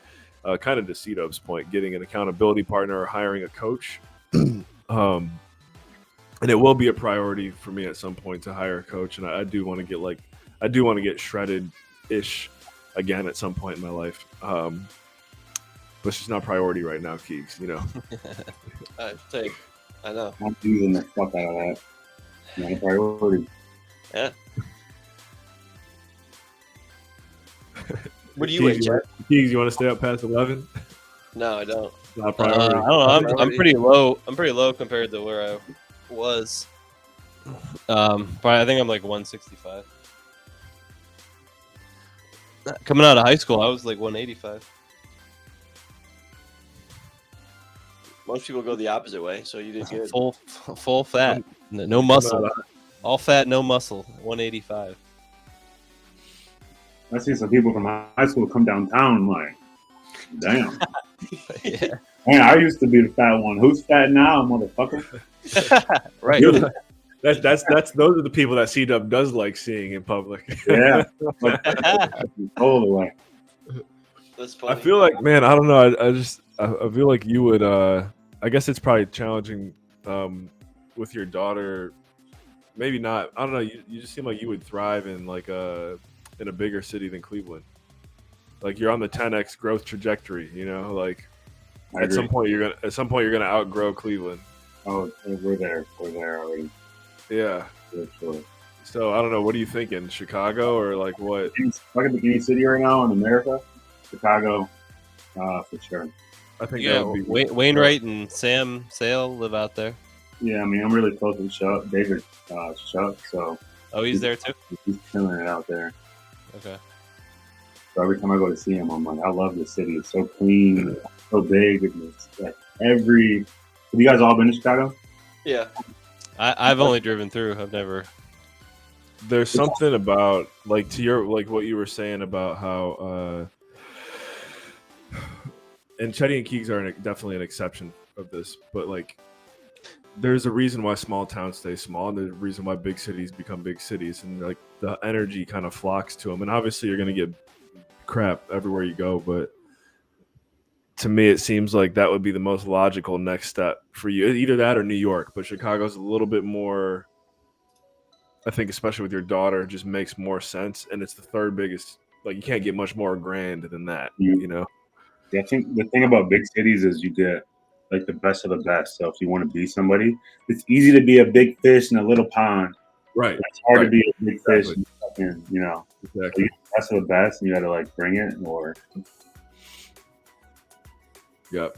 kind of to C-Dub's point, getting an accountability partner or hiring a coach. And it will be a priority for me at some point to hire a coach, and I do want to get shredded-ish again at some point in my life. But it's just not a priority right now, Keegs. You know. I know. I'm using the fuck out of that. Not a priority. Yeah. What do you weigh, Chad? Keegs, you want to stay up past 11? No, I don't. Not a priority. I don't know. I'm pretty low. I'm pretty low compared to where I was. But I think I'm like 165. Coming out of high school, I was like 185. Most people go the opposite way, so you did good. Full fat, no muscle. All fat, no muscle. 185. I see some people from high school come downtown. I'm like, damn. Yeah. Man, I used to be the fat one. Who's fat now, motherfucker? Right. That's those are the people that C-Dub does like seeing in public. Yeah. All the way. That's funny. I feel like, man, I don't know. I feel like you would. I guess it's probably challenging with your daughter. Maybe not. I don't know. You just seem like you would thrive in like in a bigger city than Cleveland. Like you're on the 10x growth trajectory. You know, like at some point you're gonna outgrow Cleveland. Oh, we're there already. Yeah. Sure. So I don't know. What are you thinking? Chicago or like what? Look at any city right now in America. Chicago, for sure. I think Yeah, that would be Wainwright and Sam Sale live out there. Yeah, I mean, I'm really close to David Shuck, so. Oh, he's there too? He's killing it out there. Okay. So every time I go to see him, I'm like, I love the city. It's so clean, so big. It's like have you guys all been to Chicago? Yeah. I've only driven through. I've never. There's something about like to your like what you were saying about how and Chetty and Keegs are definitely an exception of this, but like there's a reason why small towns stay small, and there's a reason why big cities become big cities, and like the energy kind of flocks to them. And obviously, you're gonna get crap everywhere you go, but to me, it seems like that would be the most logical next step for you. Either that or New York, but Chicago's a little bit more. I think, especially with your daughter, just makes more sense, and it's the third biggest. Like you can't get much more grand than that, you know. Yeah, I think the thing about big cities is you get like the best of the best. So if you want to be somebody, it's easy to be a big fish in a little pond. Right. It's hard to be a big fish, in, you know. Exactly. So you get the best of the best, and you got to like bring it or. Yep.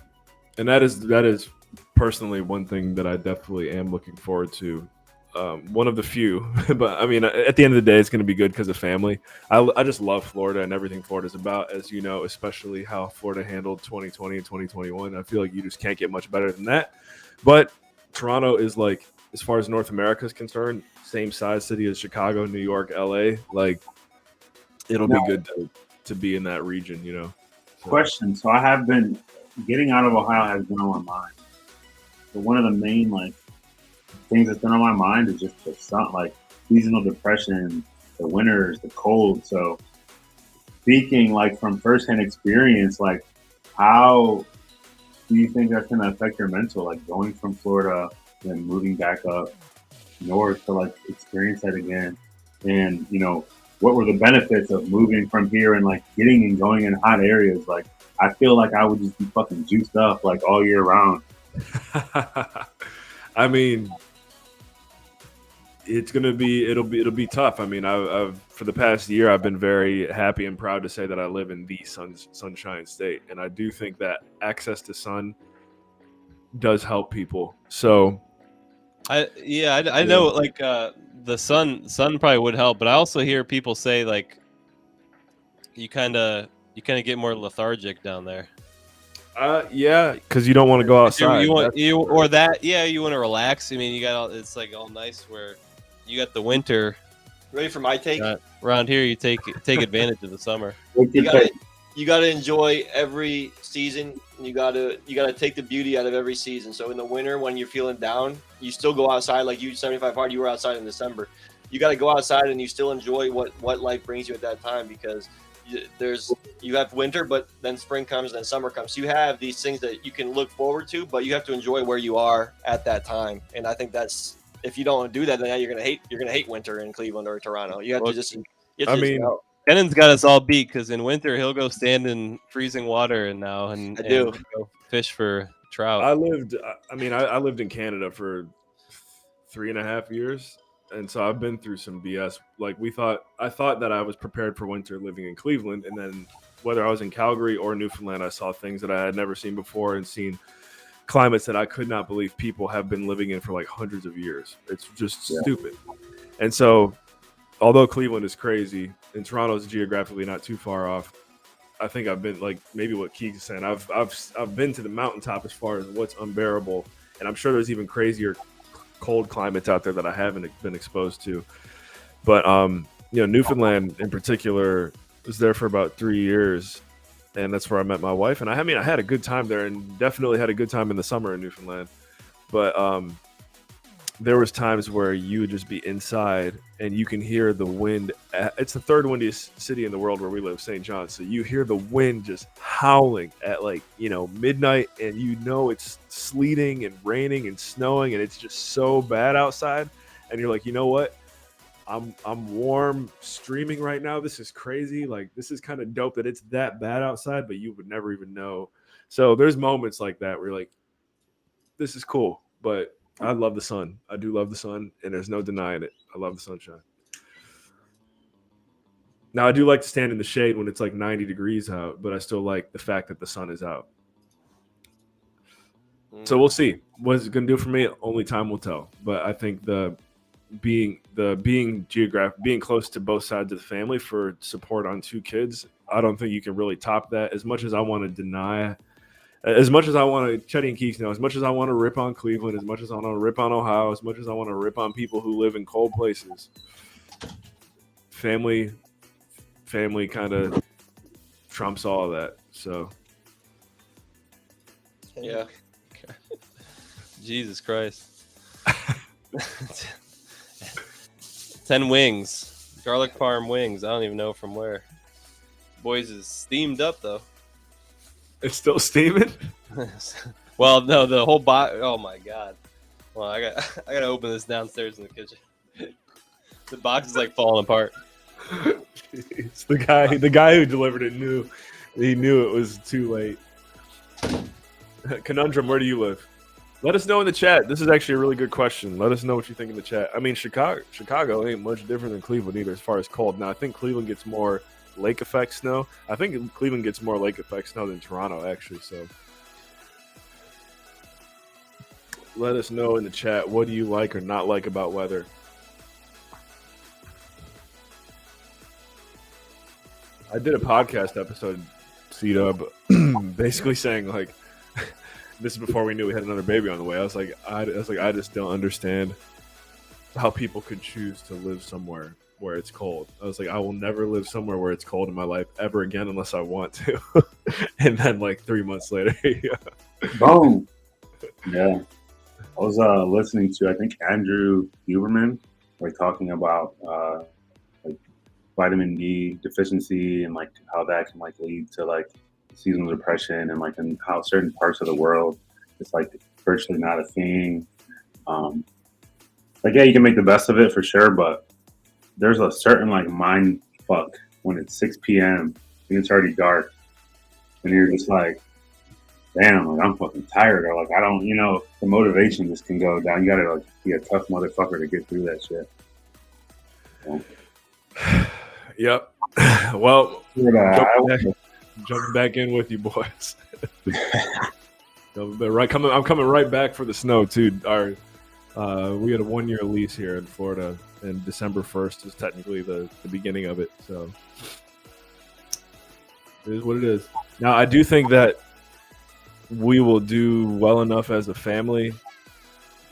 And that is personally one thing that I definitely am looking forward to. One of the few, but I mean, at the end of the day, it's going to be good because of family. I just love Florida and everything Florida's about, as you know, especially how Florida handled 2020 and 2021. I feel like you just can't get much better than that. But Toronto is like, as far as North America is concerned, same size city as Chicago, New York, LA. Like, it'll be good to be in that region, you know. So. Question. So I have been getting out of Ohio has been on my mind. one of the main like things that's been on my mind is just the sun, like seasonal depression, the winters, the cold. So speaking like from firsthand experience, like how do you think that's gonna affect your mental? Like going from Florida and moving back up north to like experience that again, and what were the benefits of moving from here and like getting and going in hot areas? Like I feel like I would just be fucking juiced up like all year round. I mean, it'll be tough. I mean, I've for the past year I've been very happy and proud to say that I live in the sunshine state, and I do think that access to sun does help people. So I know like the sun probably would help, but I also hear people say like you kind of get more lethargic down there. Yeah, because you don't want to go outside. You want you want to relax. I mean, it's like all nice where you got the winter. Ready for my take? Around here, you take advantage of the summer. You gotta enjoy every season. You gotta take the beauty out of every season. So in the winter, when you're feeling down, you still go outside. Like you 75 hard, you were outside in December. You got to go outside and you still enjoy what life brings you at that time, because you have winter, but then spring comes and then summer comes. So you have these things that you can look forward to, but you have to enjoy where you are at that time. And I think that's, if you don't do that, then you're gonna hate winter in Cleveland or Toronto. You have to just. Kennan's got us all beat because in winter he'll go stand in freezing water and go fish for trout. I lived in Canada for 3.5 years, and so I've been through some BS. Like I thought that I was prepared for winter living in Cleveland, and then whether I was in Calgary or Newfoundland, I saw things that I had never seen before and seen climates that I could not believe people have been living in for like hundreds of years. It's just stupid. And so although Cleveland is crazy and Toronto is geographically not too far off, I think I've been like maybe what Keegan's saying. I've been to the mountaintop as far as what's unbearable, and I'm sure there's even crazier cold climates out there that I haven't been exposed to. But Newfoundland in particular was there for about 3 years, and that's where I met my wife. And I had a good time there, and definitely had a good time in the summer in Newfoundland. But there was times where you would just be inside and you can hear the wind. It's the third windiest city in the world where we live, St. John. So you hear the wind just howling at midnight, and it's sleeting and raining and snowing, and it's just so bad outside. And you're like, you know what? I'm warm, streaming right now. This is crazy. Like, this is kind of dope that it's that bad outside, but you would never even know. So there's moments like that where you're like, this is cool, but I love the sun. I do love the sun, and there's no denying it. I love the sunshine. Now, I do like to stand in the shade when it's like 90 degrees out, but I still like the fact that the sun is out. So we'll see. What it's going to do for me, only time will tell. But I think being close to both sides of the family for support on 2 kids, I don't think you can really top that. As much as I want to deny, as much as I want to, Chetty and Keeks know, as much as I want to rip on Cleveland, as much as I want to rip on Ohio, as much as I want to rip on people who live in cold places, family kind of trumps all of that. So, yeah. Jesus Christ. 10 wings, garlic farm wings. I don't even know from where. Boys is steamed up though. It's still steaming? Well, no, the whole box. Oh my god. Well, I gotta open this downstairs in the kitchen. The box is like falling apart. It's the guy who delivered it knew it was too late. Conundrum, where do you live? Let us know in the chat. This is actually a really good question. Let us know what you think in the chat. I mean, Chicago ain't much different than Cleveland either as far as cold. Now, I think Cleveland gets more lake effect snow. I think Cleveland gets more lake effect snow than Toronto, actually. So let us know in the chat, what do you like or not like about weather? I did a podcast episode, C-Dub, basically saying like, this is before we knew we had another baby on the way. I was like, I just don't understand how people could choose to live somewhere where it's cold. I was like, I will never live somewhere where it's cold in my life ever again unless I want to. And then like 3 months later, boom. Yeah. I was listening to, I think, Andrew Huberman, like talking about like vitamin D deficiency and like how that can like lead to like seasonal depression, and like in how certain parts of the world it's like virtually not a thing. Like, yeah, you can make the best of it for sure, but there's a certain like mind fuck when it's 6 p.m. and it's already dark, and you're just like, damn, like I'm fucking tired, or like I don't, the motivation just can go down. You gotta like be a tough motherfucker to get through that shit. Yep. Well, jumping back in with you boys. I'm coming right back for the snow too. We had a 1-year lease here in Florida, and December 1st is technically the beginning of it. So it is what it is. Now, I do think that we will do well enough as a family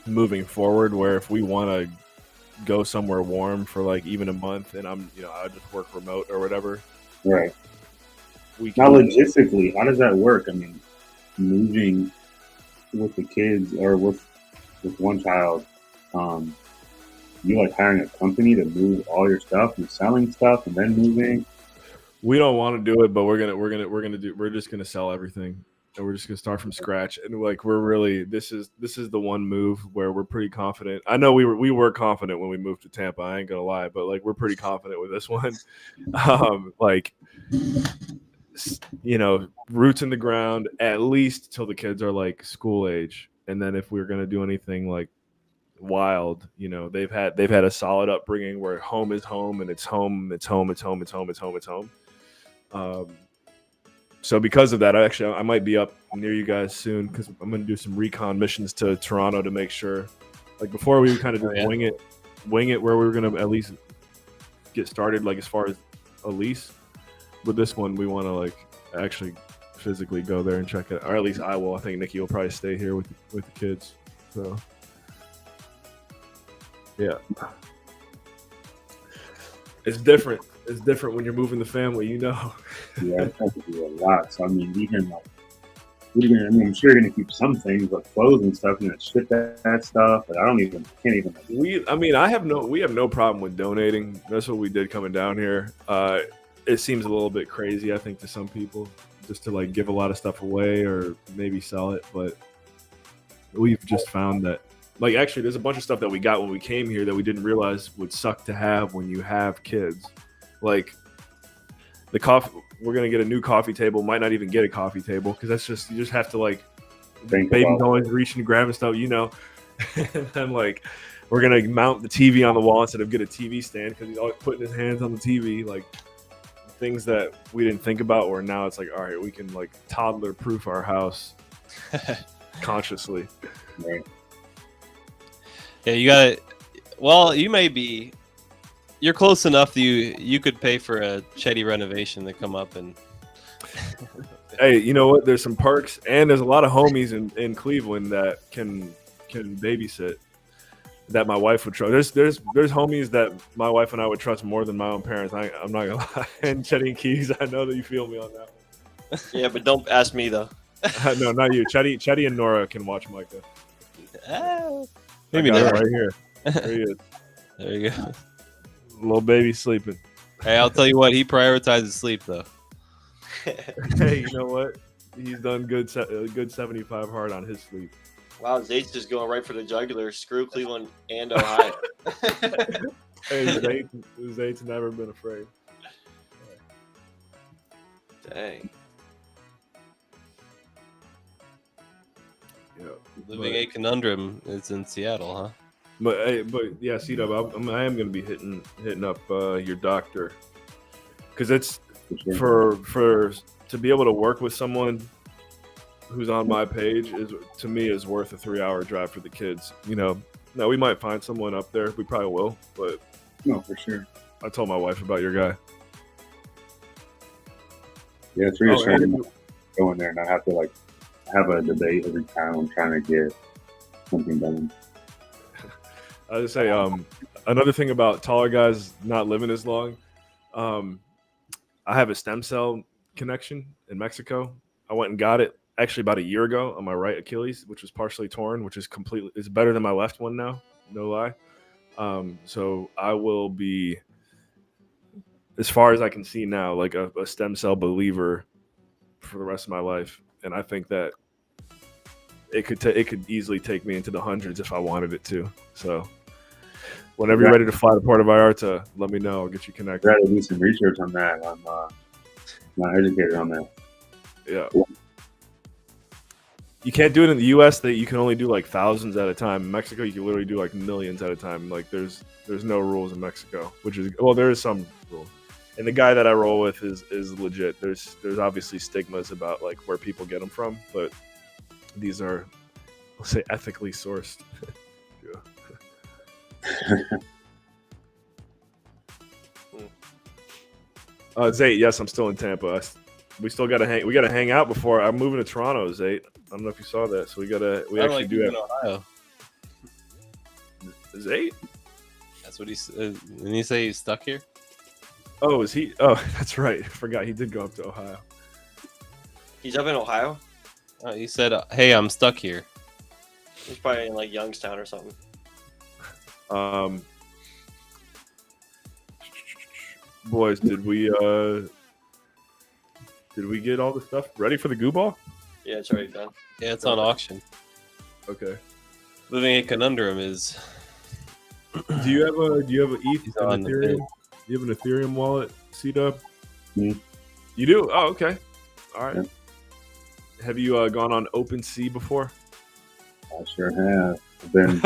moving forward, where if we want to go somewhere warm for like even a month, and I just work remote or whatever. Right. Now, logistically, how does that work? I mean, moving with the kids or with one child, you like hiring a company to move all your stuff and selling stuff and then moving. We don't want to do it, but we're just gonna sell everything, and we're just gonna start from scratch. And like this is the one move where we're pretty confident. I know we were confident when we moved to Tampa. I ain't gonna lie, but like we're pretty confident with this one. Like, roots in the ground at least till the kids are like school age, and then if we're gonna do anything like wild, they've had a solid upbringing where home is home and it's home. So because of that, I might be up near you guys soon, because I'm going to do some recon missions to Toronto to make sure. Like before, we kind of just wing it where we were going to at least get started, like as far as a lease. But this one, we want to like actually physically go there and check it, or at least I will. I think Nikki will probably stay here with the kids. So yeah, it's different. It's different when you're moving the family, Yeah, it's going to do a lot. So I mean, even like, I'm sure you're going to keep some things like clothes and stuff, ship that stuff. But can't even. We have no problem with donating. That's what we did coming down here. It seems a little bit crazy, I think, to some people, just to like give a lot of stuff away or maybe sell it. But we've just found that, like, actually, there's a bunch of stuff that we got when we came here that we didn't realize would suck to have when you have kids. Like the coffee, we're gonna get a new coffee table. Might not even get a coffee table, because that's just, you just have to like, baby's always reaching and grabbing stuff, and then like we're gonna mount the TV on the wall instead of get a TV stand, because he's always putting his hands on the TV. Like things that we didn't think about, where now it's like, all right, we can like toddler proof our house consciously. Right. Yeah, you got it. Well, you're close enough that you could pay for a Chetty renovation to come up and. Hey, you know what? There's some perks, and there's a lot of homies in Cleveland that can babysit, that my wife would trust. There's homies that my wife and I would trust more than my own parents. I'm not gonna lie. And Chetty and Keys, I know that you feel me on that one. Yeah, but don't ask me though. No, not you. Chetty and Nora can watch Micah. Maybe not right here. There he is. There you go. Little baby sleeping. Hey, I'll tell you what, he prioritizes sleep though. Hey, you know what? He's done good 75 hard on his sleep. Wow, Zate's just going right for the jugular. Screw Cleveland and Ohio. Hey, Zate's never been afraid. Dang. Yeah. Living a conundrum is in Seattle, huh? But yeah, C-Dub, I am going to be hitting up your doctor, because it's for to be able to work with someone who's on my page is worth a 3-hour drive for the kids. Now we might find someone up there. We probably will, but no, for sure. I told my wife about your guy. Yeah, it's reassuring to go in there and not have to like have a debate every time I'm trying to get something done. I was say another thing about taller guys not living as long. I have a stem cell connection in Mexico. I went and got it. actually about a year ago on my right Achilles, which was partially torn, which is completely it's better than my left one now, no lie. So I will be, as far as I can see now, like a stem cell believer for the rest of my life, and I think that it could easily take me into the hundreds if I wanted it to. So whenever you're ready to fly to Puerto Vallarta, let me know. I'll get you connected. I got to do some research on that. I'm not educated on that. Yeah. You can't do it in the U.S. That you can only do like thousands at a time. In Mexico, you can literally do like millions at a time. Like there's no rules in Mexico, which is there is some rules. And the guy that I roll with is legit. There's obviously stigmas about like where people get them from, but these are, let's say, ethically sourced. Zate, yes, I'm still in Tampa. We still gotta hang. We gotta hang out before I'm moving to Toronto, Zate. I don't know if you saw that. So we actually do have. Ohio. Zate? That's what he said. Didn't he say he's stuck here? Oh, is he? Oh, that's right. I forgot he did go up to Ohio. He's up in Ohio? He said, "Hey, I'm stuck here." He's probably in like Youngstown or something. Boys, did we get all the stuff ready for the goo ball? Yeah, it's already done. Yeah, it's on auction. Okay. Living a conundrum is. Do you have a ETH on Ethereum? Do you have an Ethereum wallet, C-Dub? Mm. You do? Oh, okay. All right. Yeah. Have you gone on OpenSea before? I sure have. I've been.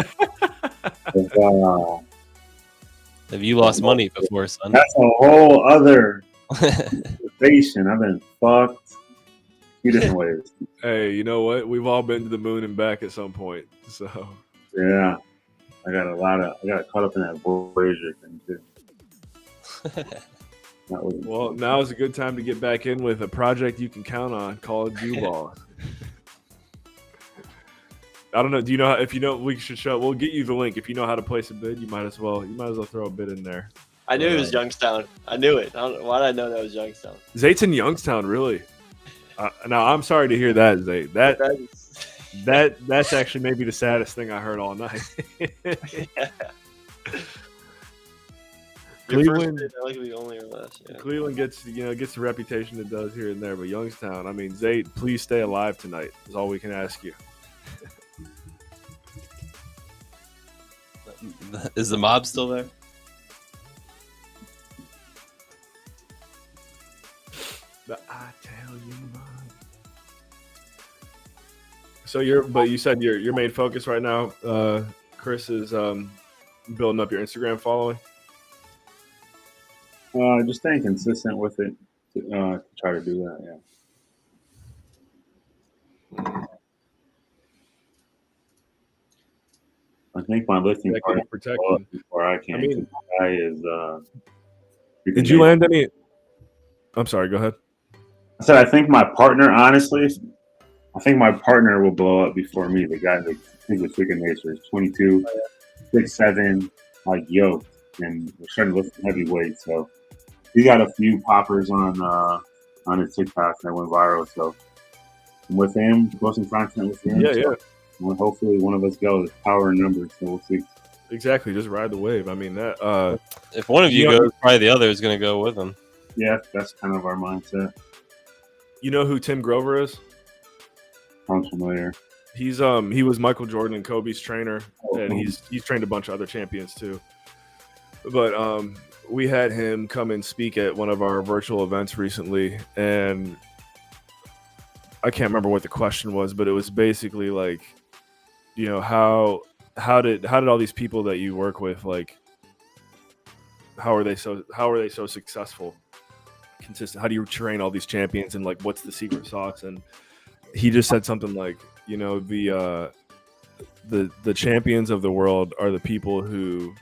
Have you lost money before, son? That's a whole other conversation. I've been fucked a few different ways. Hey, you know what? We've all been to the moon and back at some point. So yeah, I got caught up in that Voyager thing too. Well, now is a good time to get back in with a project you can count on called Goo Ball. I don't know. Do you know if you know? We should show. We'll get you the link. If you know how to place a bid, you might as well throw a bid in there. I knew it was Youngstown. I knew it. Why did I know that was Youngstown? Zate's in Youngstown, really. Now I'm sorry to hear that, Zate. That's actually maybe the saddest thing I heard all night. Cleveland, Cleveland gets the reputation it does here and there, but Youngstown. I mean, Zate, please stay alive tonight. Is all we can ask you. Is the mob still there? But I tell you, Mom. So you said your main focus right now, Chris, is building up your Instagram following. Just staying consistent with it to try to do that. Yeah. I think my lifting part before I can. I mean, guy is. Did you land any? I'm sorry. Go ahead. I said I think my partner. Honestly, I think my partner will blow up before me. The guy that I think was freaking nature is 22, 6'7", like yoked, and we're starting to lift heavy weights. So he got a few poppers on his TikTok that went viral. So I'm with him, posting content with him. Yeah. Well, hopefully one of us goes. Power in numbers, so we'll see. Exactly, just ride the wave. I mean that. If one of you goes, probably the other is going to go with him. Yeah, that's kind of our mindset. You know who Tim Grover is? Sounds familiar. He's he was Michael Jordan and Kobe's trainer, and he's trained a bunch of other champions too. But we had him come and speak at one of our virtual events recently, and I can't remember what the question was, but it was basically like, you know, how did all these people that you work with, like, how are they so successful, consistent? How do you train all these champions, and like, what's the secret sauce? And he just said something like, you know, the champions of the world are the people who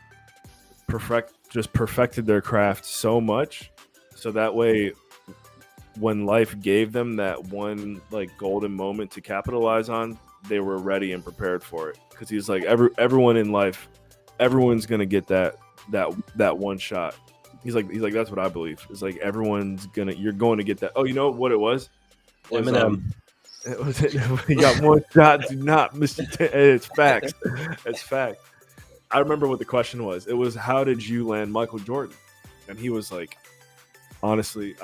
perfected their craft so much, so that way, when life gave them that one like golden moment to capitalize on, they were ready and prepared for it. Because he's like, everyone in life, everyone's gonna get that one shot. He's like that's what I believe. It's like you're going to get that. Oh, you know what it was? Eminem. You got one shot. Do not miss your it's facts. It's fact. I remember what the question was. It was, how did you land Michael Jordan? And he was like, honestly,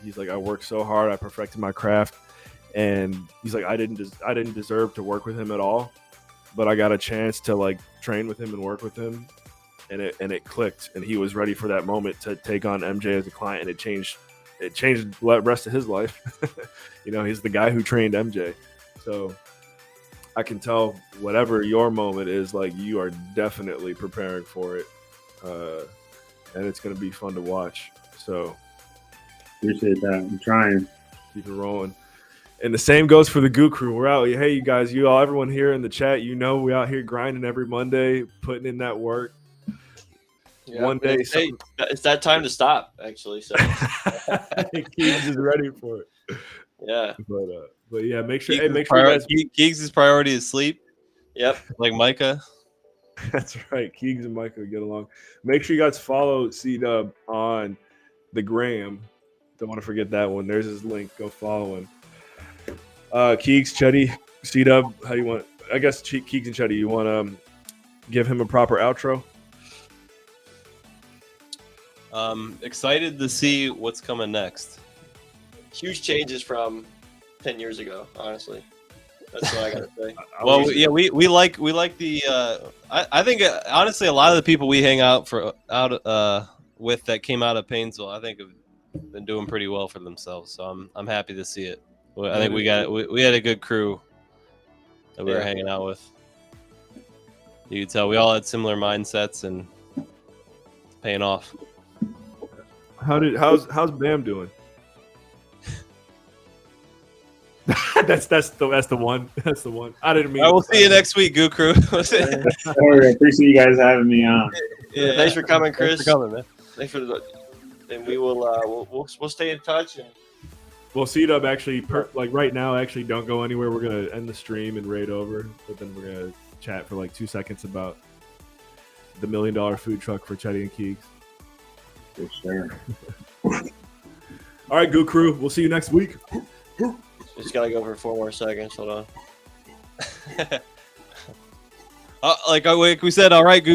he's like, I worked so hard. I perfected my craft. And he's like, I didn't deserve to work with him at all, but I got a chance to like train with him and work with him. And it clicked, and he was ready for that moment to take on MJ as a client, and it changed the rest of his life. He's the guy who trained MJ. So I can tell whatever your moment is, like, you are definitely preparing for it. And it's going to be fun to watch. So appreciate that. I'm trying. Keep it rolling. And the same goes for the Goo Crew. We're out. Hey, you guys, everyone here in the chat, we out here grinding every Monday, putting in that work. Yeah, one day, it's that time to stop. Actually, so Keegs is ready for it. Yeah, but yeah, make sure. Keegs' priority is sleep. Yep, like Micah. That's right. Keegs and Micah get along. Make sure you guys follow C-Dub on the gram. Don't want to forget that one. There's his link. Go follow him. Keegs, Chetty, C-Dub. How you want? I guess Keegs and Chetty. You want to give him a proper outro? Excited to see what's coming next. Huge changes from 10 years ago, honestly. That's what I gotta say. Well, yeah, we like the. I think honestly, a lot of the people we hang out with that came out of Painesville, I think have been doing pretty well for themselves. So I'm happy to see it. I think we had a good crew that we were hanging out with. You could tell we all had similar mindsets and it's paying off. How's Bam doing? that's the one. That's the one. I didn't mean. I will see you next week, Goo Crew. I appreciate you guys having me on. Yeah, thanks for coming, Chris. Thanks for coming, man. Thanks for and we will we'll stay in touch. And we'll see you up actually. Right now, actually, don't go anywhere. We're gonna end the stream and raid over, but then we're gonna chat for like 2 seconds about the $1 million food truck for Chetty and Keegs. For sure. All right, Goo Crew. We'll see you next week. Just gotta go for 4 more seconds. Hold on. Like we said, all right, Goo